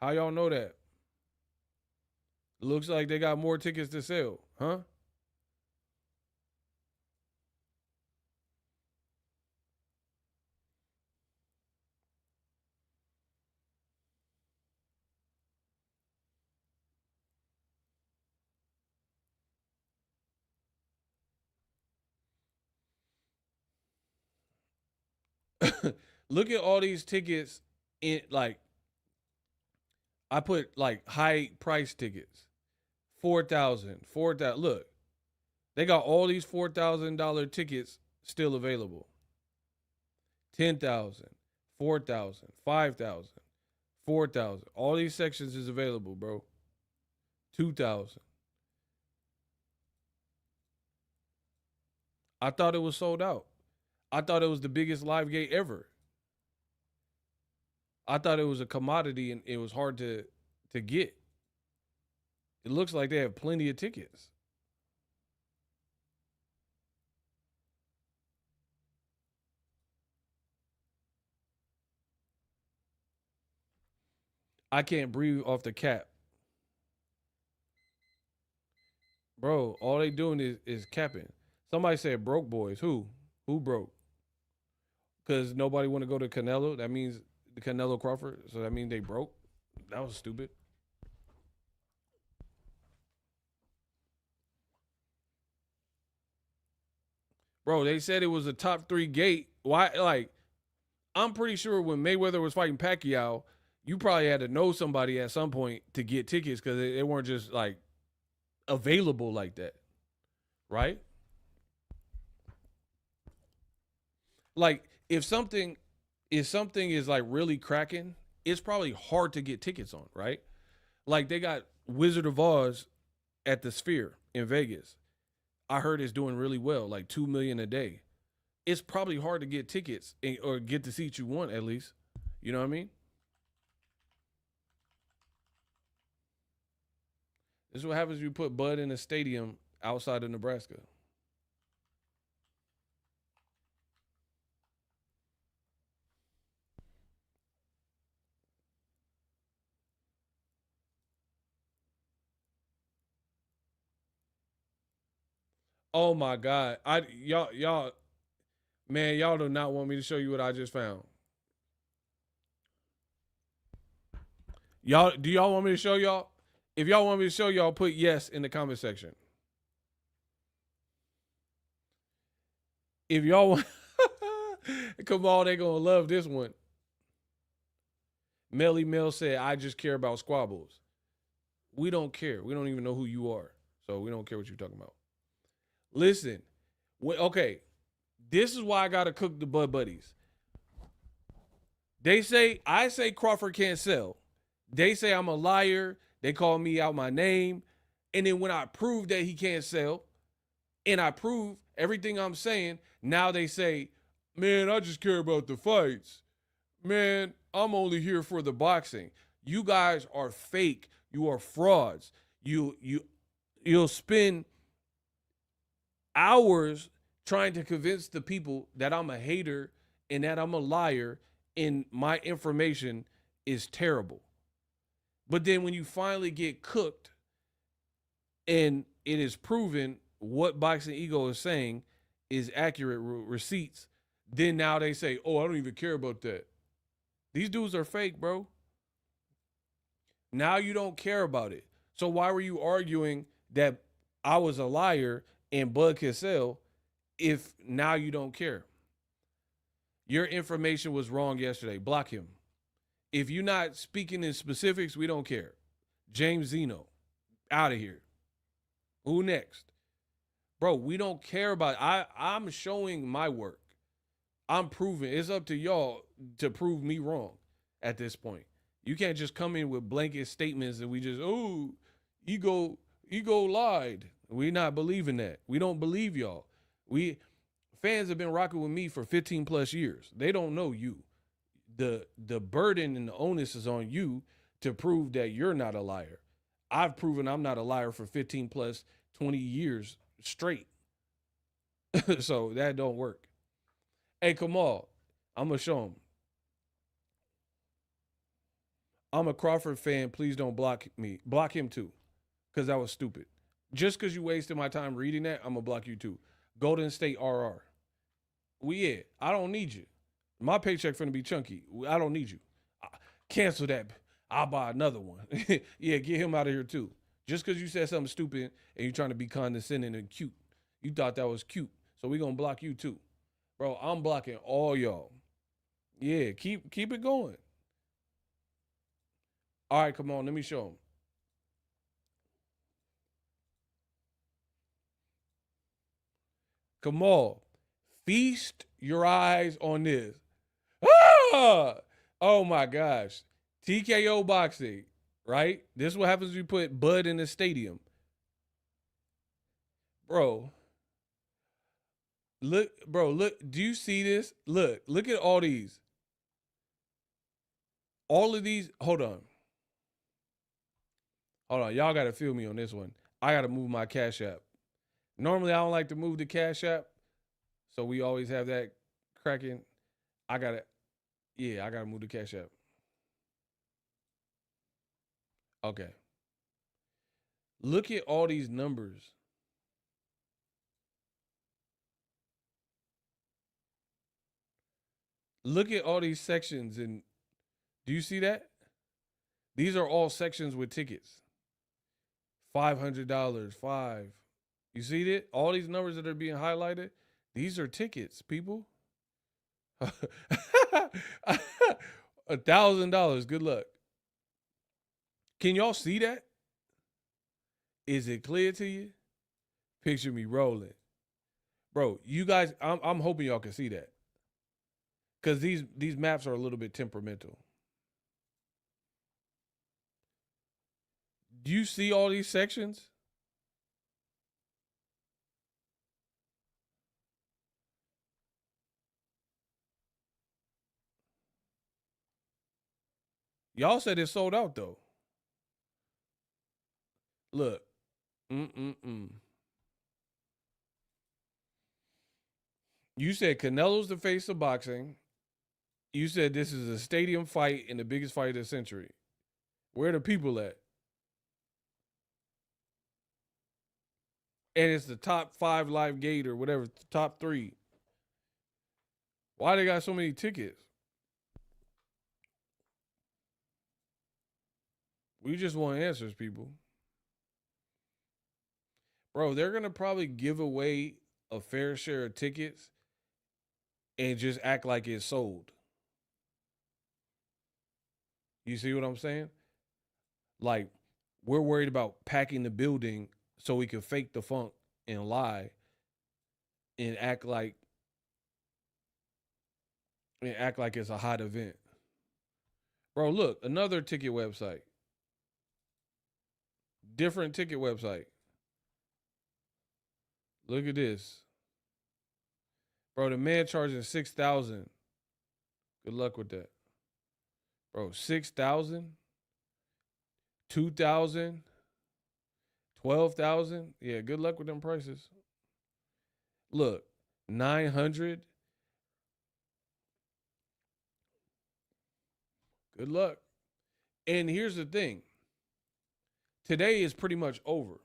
How y'all know that? It looks like they got more tickets to sell, huh? Look at all these tickets in like I put like high price tickets. 4,000, 4,000. Look, they got all these $4,000 tickets still available. 10,000, 4,000, 5,000, 4,000. All these sections is available, bro. 2,000. I thought it was sold out. I thought it was the biggest live gate ever. I thought it was a commodity and it was hard to get. It looks like they have plenty of tickets. I can't breathe off the cap. Bro, all they doing is capping. Somebody said broke boys. Who? Who broke? Because nobody want to go to Canelo. That means the Canelo Crawford. So that means they broke. That was stupid. Bro, they said it was a top 3 gate. Why? Like, I'm pretty sure when Mayweather was fighting Pacquiao, you probably had to know somebody at some point to get tickets because they weren't just like available like that, right? Like, if something is like really cracking, it's probably hard to get tickets on, right? Like they got Wizard of Oz at the Sphere in Vegas. I heard it's doing really well, like 2 million a day. It's probably hard to get tickets or get the seats you want at least. You know what I mean? This is what happens if you put Bud in a stadium outside of Nebraska. Oh my God. Y'all man, y'all do not want me to show you what I just found. Do y'all want me to show y'all? If y'all want me to show y'all, put yes in the comment section. If y'all want come on, they gonna love this one. Melly Mel said, I just care about squabbles. We don't care. We don't even know who you are. So we don't care what you're talking about. Listen, okay, this is why I gotta cook the Bud Buddies. I say Crawford can't sell. They say I'm a liar. They call me out my name. And then when I prove that he can't sell, and I prove everything I'm saying, now they say, man, I just care about the fights. Man, I'm only here for the boxing. You guys are fake. You are frauds. You'll spend hours trying to convince the people that I'm a hater and that I'm a liar and my information is terrible. But then when you finally get cooked and it is proven what Boxingego is saying is accurate receipts, then now they say, oh, I don't even care about that. These dudes are fake, bro. Now you don't care about it. So why were you arguing that I was a liar and Bud could sell if now you don't care? Your information was wrong yesterday. Block him. If you're not speaking in specifics, we don't care. James Zeno, out of here. Who next? Bro, we don't care about it. I'm showing my work. I'm proving. It's up to y'all to prove me wrong at this point. You can't just come in with blanket statements and we just, oh, ego lied. We not believing that. We don't believe y'all. Fans have been rocking with me for 15 plus years. They don't know you. The burden and the onus is on you to prove that you're not a liar. I've proven I'm not a liar for 15 plus 20 years straight. So that don't work. Hey, Kamal, I'm going to show him. I'm a Crawford fan. Please don't block me. Block him too, because that was stupid. Just because you wasted my time reading that, I'm going to block you too. Golden State RR. Yeah, I don't need you. My paycheck finna be chunky. I don't need you. Cancel that. I'll buy another one. Yeah, get him out of here too. Just because you said something stupid and you're trying to be condescending and cute. You thought that was cute. So we going to block you too. Bro, I'm blocking all y'all. Yeah, keep it going. All right, come on. Let me show him. Kamal, feast your eyes on this. Ah! Oh my gosh. TKO boxing, right? This is what happens when you put Bud in the stadium. Bro. Look, do you see this? Look at all these. All of these, hold on. Y'all got to feel me on this one. I got to move my Cash App. Normally, I don't like to move the Cash App, so we always have that cracking. I got to move the Cash App. Okay. Look at all these numbers. Look at all these sections, and do you see that? These are all sections with tickets. $500, $5. You see that? All these numbers that are being highlighted, these are tickets, people. $1,000. Good luck. Can y'all see that? Is it clear to you? Picture me rolling. Bro, you guys, I'm hoping y'all can see that. Because these maps are a little bit temperamental. Do you see all these sections? Y'all said it sold out though. Look. You said Canelo's the face of boxing. You said this is a stadium fight and the biggest fight of the century. Where are the people at? And it's the top 5 live gate or whatever, top 3. Why they got so many tickets? We just want answers, people. Bro, they're going to probably give away a fair share of tickets and just act like it's sold. You see what I'm saying? Like, we're worried about packing the building so we can fake the funk and lie and act like it's a hot event. Bro, look, another ticket website. Different ticket website. Look at this. Bro, the man charging $6,000. Good luck with that. Bro, $6,000? $2,000? $12,000? Yeah, good luck with them prices. Look, $900. Good luck. And here's the thing. Today is pretty much over.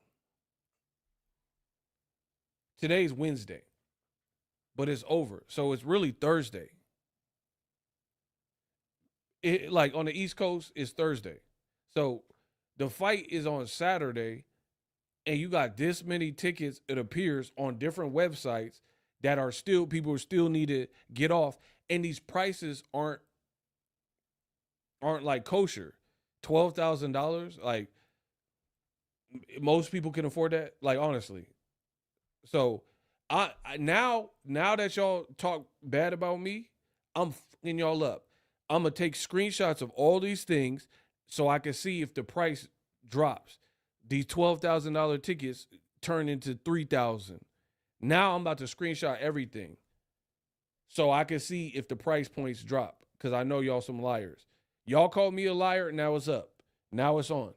Today's Wednesday. But it's over. So it's really Thursday. Like on the East Coast, it's Thursday. So the fight is on Saturday, and you got this many tickets, it appears, on different websites that are still, people still need to get off. And these prices aren't like kosher. $12,000, like most people can afford that, like honestly. So I now that y'all talk bad about me, I'm fucking y'all up. I'm gonna take screenshots of all these things so I can see if the price drops. These $12,000 tickets turn into $3,000. Now I'm about to screenshot everything so I can see if the price points drop, because I know y'all some liars. Y'all called me a liar, now it's up. Now it's on.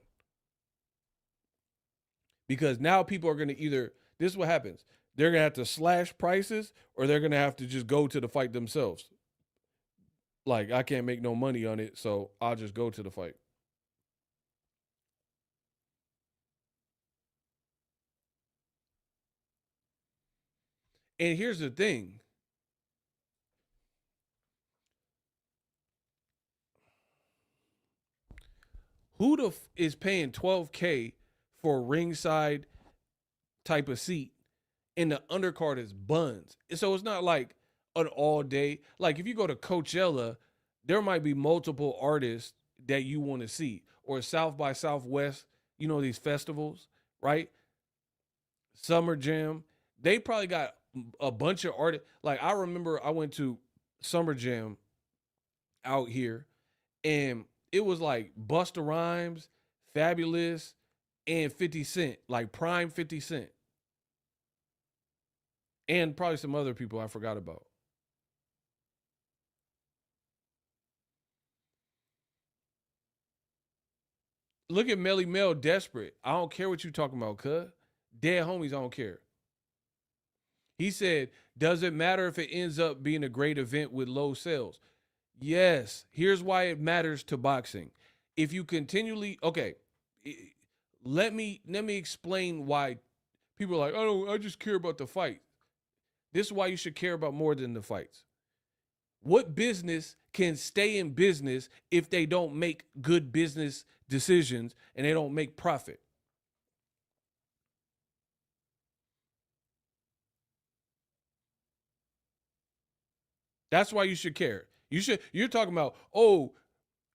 Because now people are going to either, this is what happens. They're going to have to slash prices or they're going to have to just go to the fight themselves. Like, I can't make no money on it, so I'll just go to the fight. And here's the thing. Who is paying $12K for a ringside type of seat and the undercard is buns? So it's not like an all day. Like if you go to Coachella, there might be multiple artists that you want to see, or South by Southwest, you know, these festivals, right? Summer Jam. They probably got a bunch of artists. Like I remember I went to Summer Jam out here and it was like Busta Rhymes, Fabulous, and 50 Cent, like prime 50 Cent. And probably some other people I forgot about. Look at Melly Mel desperate. I don't care what you talking about, cuz. Dead homies, I don't care. He said, does it matter if it ends up being a great event with low sales? Yes. Here's why it matters to boxing. If you continually, okay, let me explain why people are like, oh, I just care about the fight. This is why you should care about more than the fights. What business can stay in business if they don't make good business decisions and they don't make profit? That's why you should care. You're talking about, oh,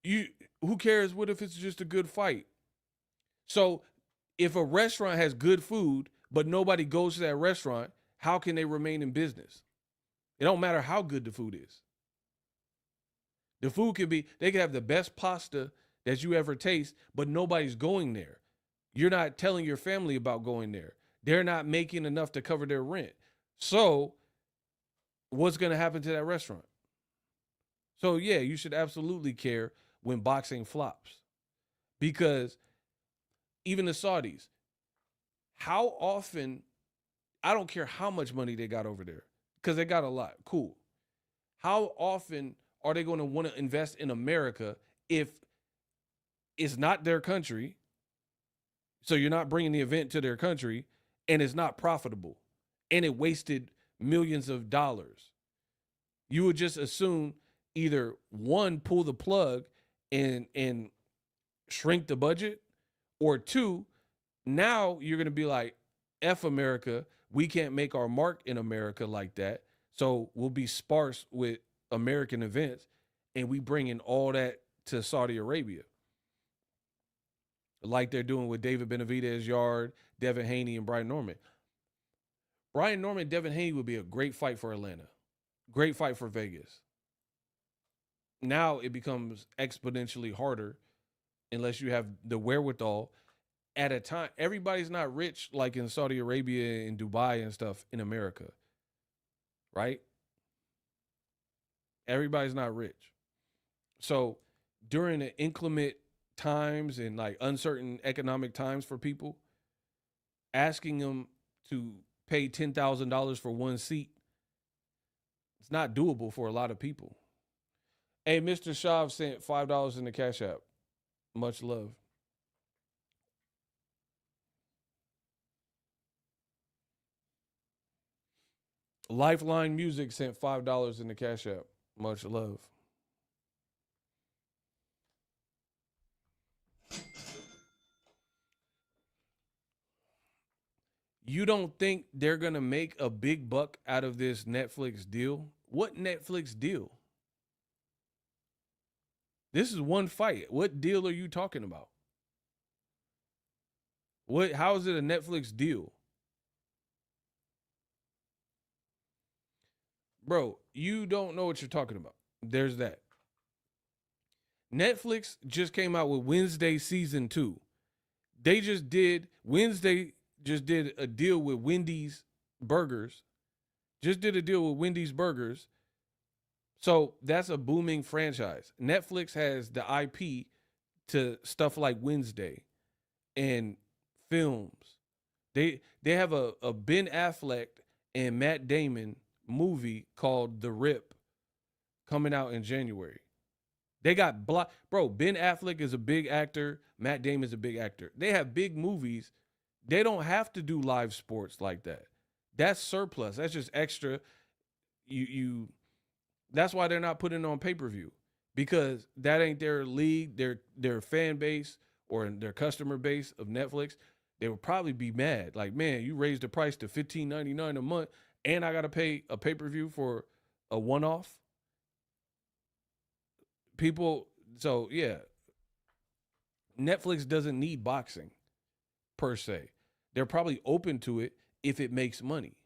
who cares? What if it's just a good fight? So if a restaurant has good food, but nobody goes to that restaurant, how can they remain in business? It don't matter how good the food is. The food could be, they could have the best pasta that you ever taste, but nobody's going there. You're not telling your family about going there. They're not making enough to cover their rent. So what's going to happen to that restaurant? So yeah, you should absolutely care when boxing flops. Because even the Saudis, how often, I don't care how much money they got over there, because they got a lot. Cool. How often are they going to want to invest in America if it's not their country? So you're not bringing the event to their country and it's not profitable and it wasted millions of dollars. You would just assume either one, pull the plug and shrink the budget, or two, now you're going to be like, F America, we can't make our mark in America like that. So we'll be sparse with American events and we bring in all that to Saudi Arabia. Like they're doing with David Benavidez, Yard, Devin Haney, and Brian Norman. Brian Norman, Devin Haney would be a great fight for Atlanta. Great fight for Vegas. Now it becomes exponentially harder unless you have the wherewithal at a time. Everybody's not rich like in Saudi Arabia and Dubai and stuff in America, right? Everybody's not rich. So during the inclement times and like uncertain economic times for people, asking them to pay $10,000 for one seat, it's not doable for a lot of people. Hey, Mr. Shav sent $5 in the Cash App. Much love. Lifeline Music sent $5 in the Cash App. Much love. You don't think they're going to make a big buck out of this Netflix deal? What Netflix deal? This is one fight. What deal are you talking about? How is it a Netflix deal? Bro, you don't know what you're talking about. There's that. Netflix just came out with Wednesday season 2. Wednesday just did a deal with Wendy's Burgers. Just did a deal with Wendy's Burgers. So that's a booming franchise. Netflix has the IP to stuff like Wednesday and films. They have a Ben Affleck and Matt Damon movie called The Rip coming out in January. They got bro. Ben Affleck is a big actor. Matt Damon is a big actor. They have big movies. They don't have to do live sports like that. That's surplus. That's just extra. You. That's why they're not putting it on pay per view, because that ain't their league, their fan base or their customer base of Netflix. They would probably be mad. Like, man, you raised the price to $15.99 a month, and I got to pay a pay per view for a one off. People, so yeah, Netflix doesn't need boxing per se. They're probably open to it if it makes money,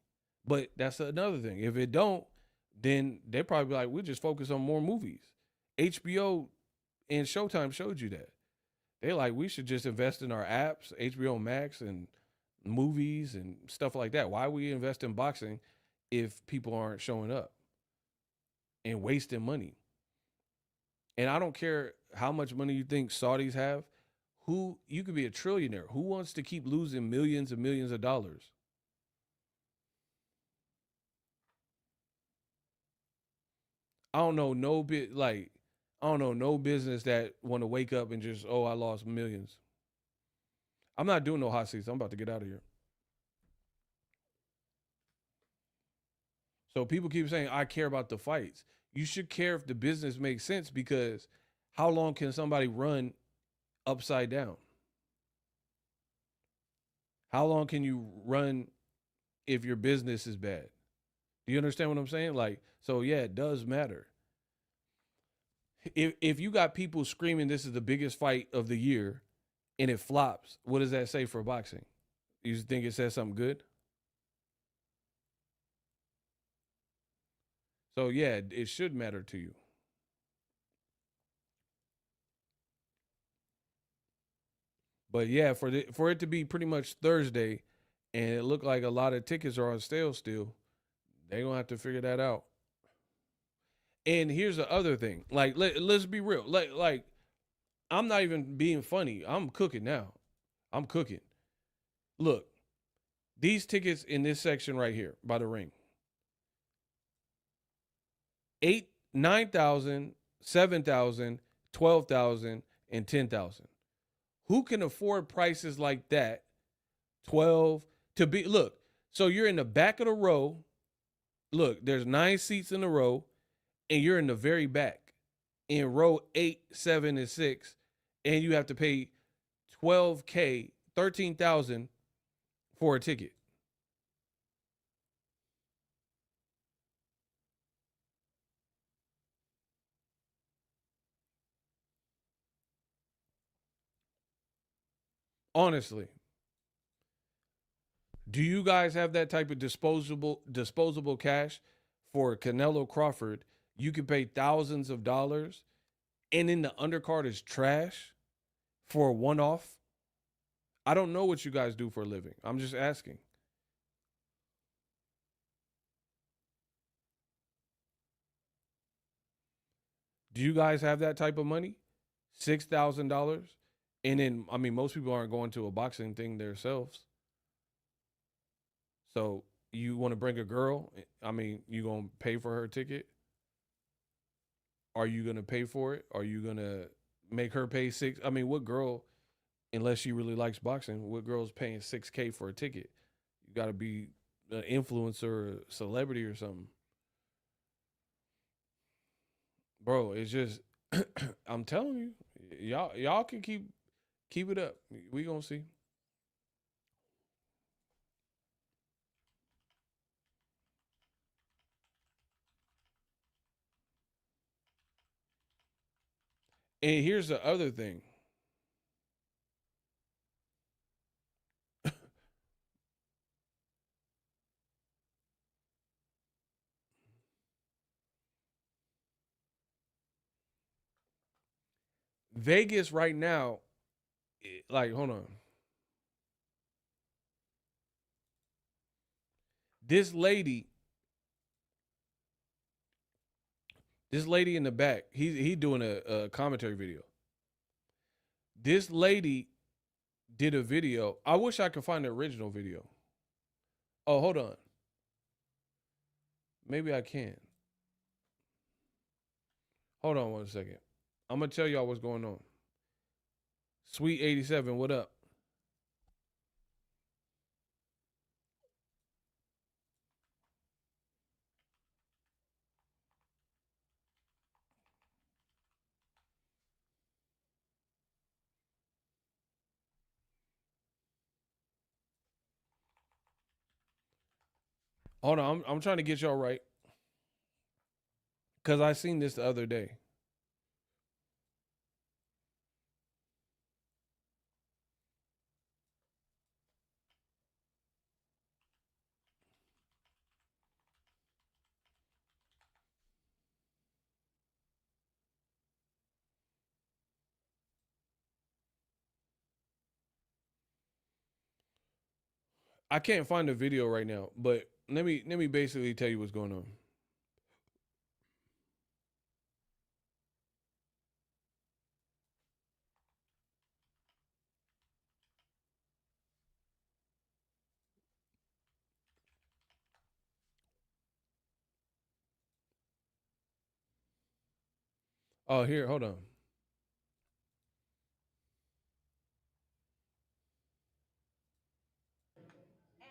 but that's another thing. If it don't, then they probably be like, we'll just focus on more movies. HBO and Showtime showed you that. They're like, we should just invest in our apps, HBO Max and movies and stuff like that. Why we invest in boxing if people aren't showing up and wasting money? And I don't care how much money you think Saudis have. You could be a trillionaire. Who wants to keep losing millions and millions of dollars? I don't know no bit like I don't know no business that want to wake up and just, oh, I lost millions. I'm not doing no hot seats. I'm about to get out of here. So people keep saying, I care about the fights. You should care if the business makes sense, because how long can somebody run upside down? How long can you run if your business is bad? Do you understand what I'm saying? Like, so yeah, it does matter. If you got people screaming this is the biggest fight of the year and it flops, what does that say for boxing? You think it says something good? So yeah, it should matter to you. But yeah, for it to be pretty much Thursday and it looked like a lot of tickets are on sale still, they're gonna have to figure that out. And here's the other thing. Like, let's be real. Like I'm not even being funny. I'm cooking now. I'm cooking. Look, these tickets in this section right here by the ring. 8, 9,000, 7,000, 12,000, and 10,000. Who can afford prices like that? 12 to be, look, so you're in the back of the row. Look, there's 9 seats in the row, and you're in the very back in row 8, 7, and 6, and you have to pay 12K, 13,000 for a ticket. Honestly, do you guys have that type of disposable cash for Canelo Crawford? You can pay thousands of dollars, and then the undercard is trash for a one-off. I don't know what you guys do for a living. I'm just asking. Do you guys have that type of money? $6,000? And then, I mean, most people aren't going to a boxing thing themselves. So you want to bring a girl? I mean, you going to pay for her ticket? Are you going to pay for it? Are you going to make her pay six? I mean, what girl, unless she really likes boxing, what girl's paying 6K for a ticket? You got to be an influencer, a celebrity or something. Bro, it's just, I'm telling you, y'all can keep it up. We gonna see. And here's the other thing. Vegas right now, like, hold on. This lady, this lady in the back, he doing a commentary video. This lady did a video. I wish I could find the original video. Oh, hold on. Maybe I can. Hold on 1 second. I'm gonna tell y'all what's going on. Sweet 87, what up? Hold on, I'm trying to get y'all right. Cause I seen this the other day. I can't find the video right now, but let me basically tell you what's going on. Oh, here, hold on.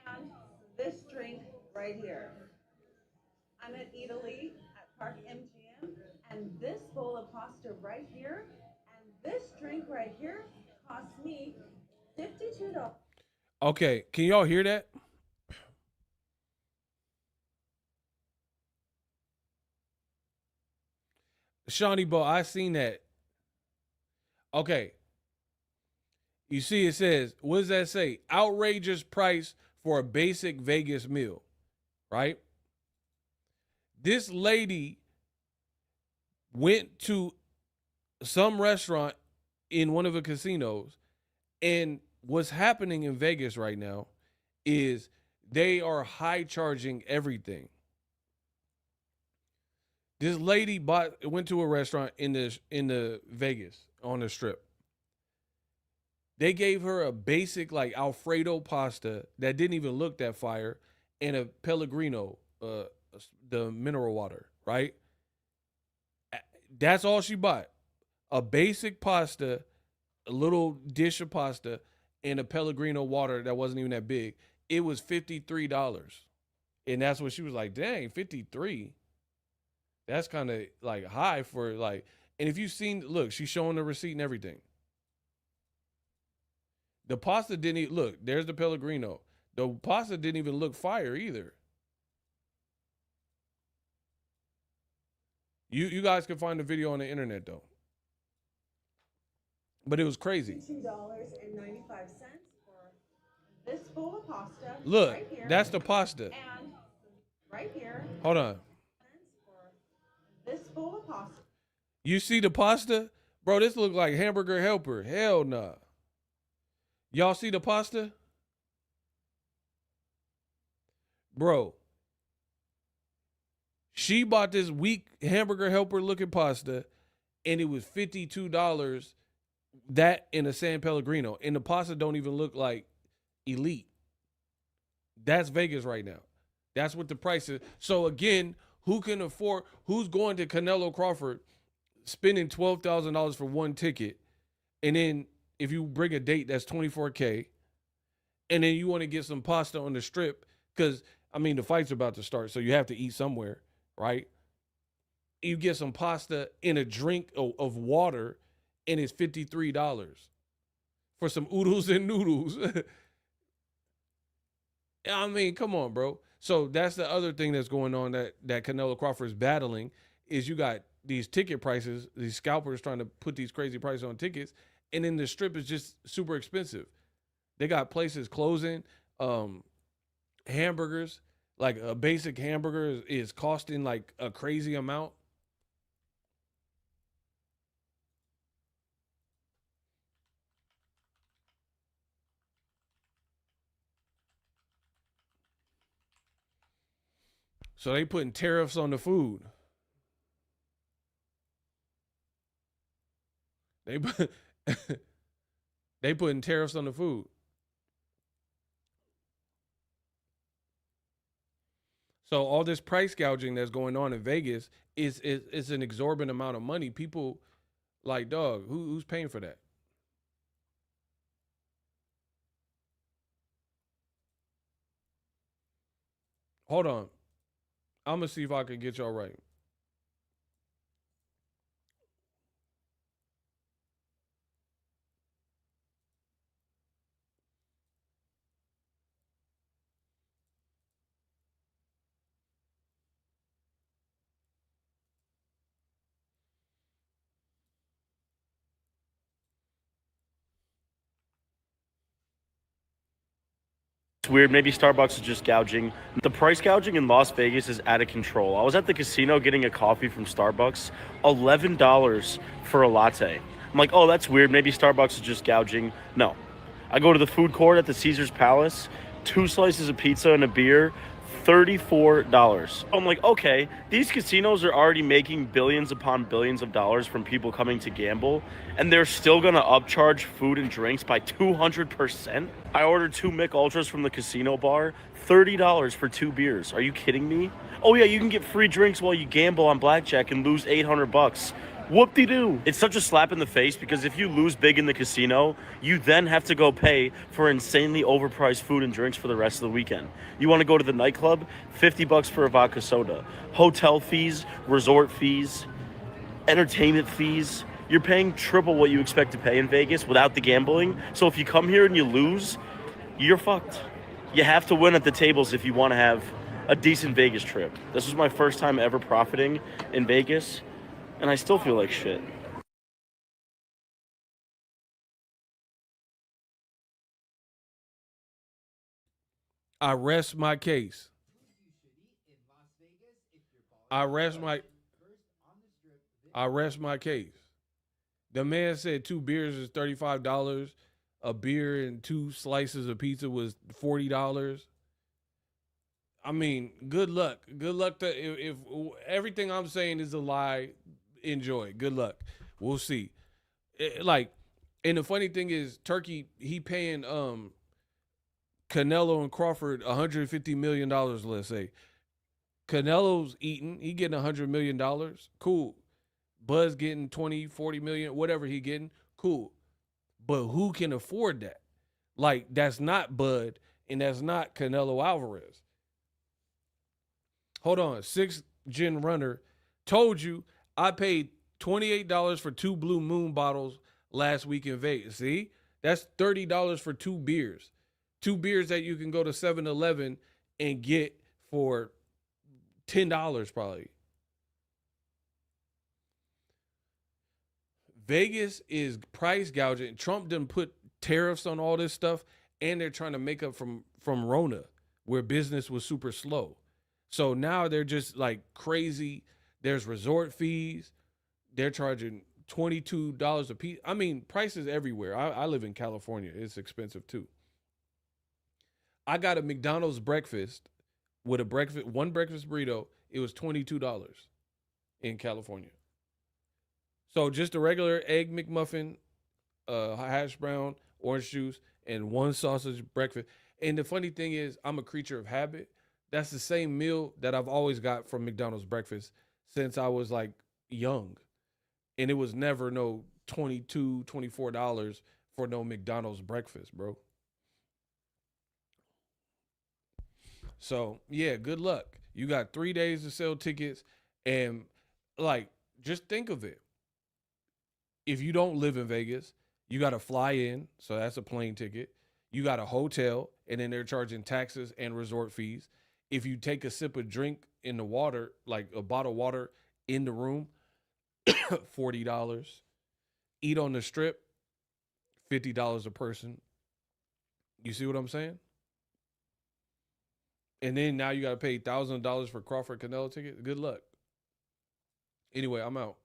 And this drink right here. I'm at Italy at Park MGM, and this bowl of pasta right here, and this drink right here cost me $52. Okay, can y'all hear that? Shawnee Bo, I seen that. Okay. You see, it says, what does that say? Outrageous price for a basic Vegas meal, right? This lady went to some restaurant in one of the casinos, and what's happening in Vegas right now is they are high charging everything. This lady went to a restaurant in the Vegas on the strip. They gave her a basic like Alfredo pasta that didn't even look that fire, and a Pellegrino, the mineral water, right? That's all she bought. A basic pasta, a little dish of pasta, and a Pellegrino water that wasn't even that big. It was $53. And that's what she was like, dang, 53. That's kind of like high for like, and if you've seen, look, she's showing the receipt and everything. The pasta didn't even look, there's the Pellegrino. The pasta didn't even look fire either. You guys can find the video on the internet though. But it was crazy. $2.95 for this bowl of pasta. Look, right here, that's the pasta. and right here. Hold on. For this bowl of pasta. You see the pasta? Bro, this look like hamburger helper. Hell nah. Y'all see the pasta? Bro. She bought this weak hamburger helper looking pasta, and it was $52. That in a San Pellegrino. And the pasta don't even look like elite. That's Vegas right now. That's what the price is. So again, who can afford, who's going to Canelo Crawford spending $12,000 for one ticket? And then if you bring a date that's $24K, and then you want to get some pasta on the strip, because I mean the fight's about to start, so you have to eat somewhere, right? You get some pasta in a drink of water, and it's $53 for some oodles and noodles. I mean, come on, bro. So that's the other thing that's going on that Canelo Crawford is battling is you got these ticket prices, these scalpers trying to put these crazy prices on tickets, and then the strip is just super expensive. They got places closing, hamburgers, like a basic hamburger is costing like a crazy amount. So they putting tariffs on the food. They put They putting tariffs on the food. So all this price gouging that's going on in Vegas is an exorbitant amount of money. People like, dog, who's paying for that? Hold on. I'm gonna see if I can get y'all right. It's weird. Maybe Starbucks is just gouging. The price gouging in Las Vegas is out of control. I was at the casino getting a coffee from Starbucks, $11 for a latte. I'm like, oh, that's weird. Maybe Starbucks is just gouging. No. I go to the food court at the Caesars Palace, 2 slices of pizza and a beer, $34. I'm like, okay, these casinos are already making billions upon billions of dollars from people coming to gamble, and they're still gonna upcharge food and drinks by 200%. I ordered 2 Mick Ultras from the casino bar, $30 for 2 beers. Are you kidding me? Oh yeah, you can get free drinks while you gamble on blackjack and lose $800. Whoop-de-doo. It's such a slap in the face because if you lose big in the casino, you then have to go pay for insanely overpriced food and drinks for the rest of the weekend. You want to go to the nightclub? $50 for a vodka soda. Hotel fees, resort fees, entertainment fees. You're paying triple what you expect to pay in Vegas without the gambling. So if you come here and you lose, you're fucked. You have to win at the tables if you want to have a decent Vegas trip. This was my first time ever profiting in Vegas, and I still feel like shit. I rest my case. I rest my case. The man said 2 beers is $35. A beer and 2 slices of pizza was $40. I mean, good luck. Good luck to if everything I'm saying is a lie, enjoy. Good luck. We'll see. And the funny thing is, Turkey, he paying Canelo and Crawford $150 million, let's say. Canelo's eating, he getting $100 million. Cool. Buzz getting 20, 40 million, whatever he getting. Cool. But who can afford that? Like, that's not Bud and that's not Canelo Alvarez. Hold on. 6th Gen Runner told you I paid $28 for 2 Blue Moon bottles last week in Vegas. See? That's $30 for 2 beers. 2 beers that you can go to 7-Eleven and get for $10 probably. Vegas is price gouging. Trump done put tariffs on all this stuff, and they're trying to make up from Rona, where business was super slow. So now they're just like crazy. There's resort fees. They're charging $22 a piece. I mean, prices everywhere. I live in California. It's expensive too. I got a McDonald's breakfast with one breakfast burrito. It was $22 in California. So just a regular egg McMuffin, hash brown, orange juice, and 1 sausage breakfast. And the funny thing is, I'm a creature of habit. That's the same meal that I've always got from McDonald's breakfast since I was like young. And it was never no $22, $24 for no McDonald's breakfast, bro. So yeah, good luck. You got 3 days to sell tickets, and like, just think of it. If you don't live in Vegas, you got to fly in, so that's a plane ticket. You got a hotel, and then they're charging taxes and resort fees. If you take a sip of drink in the water, like a bottle of water in the room, $40. Eat on the strip, $50 a person. You see what I'm saying? And then now you got to pay $1,000 for Crawford Canelo ticket. Good luck. Anyway, I'm out.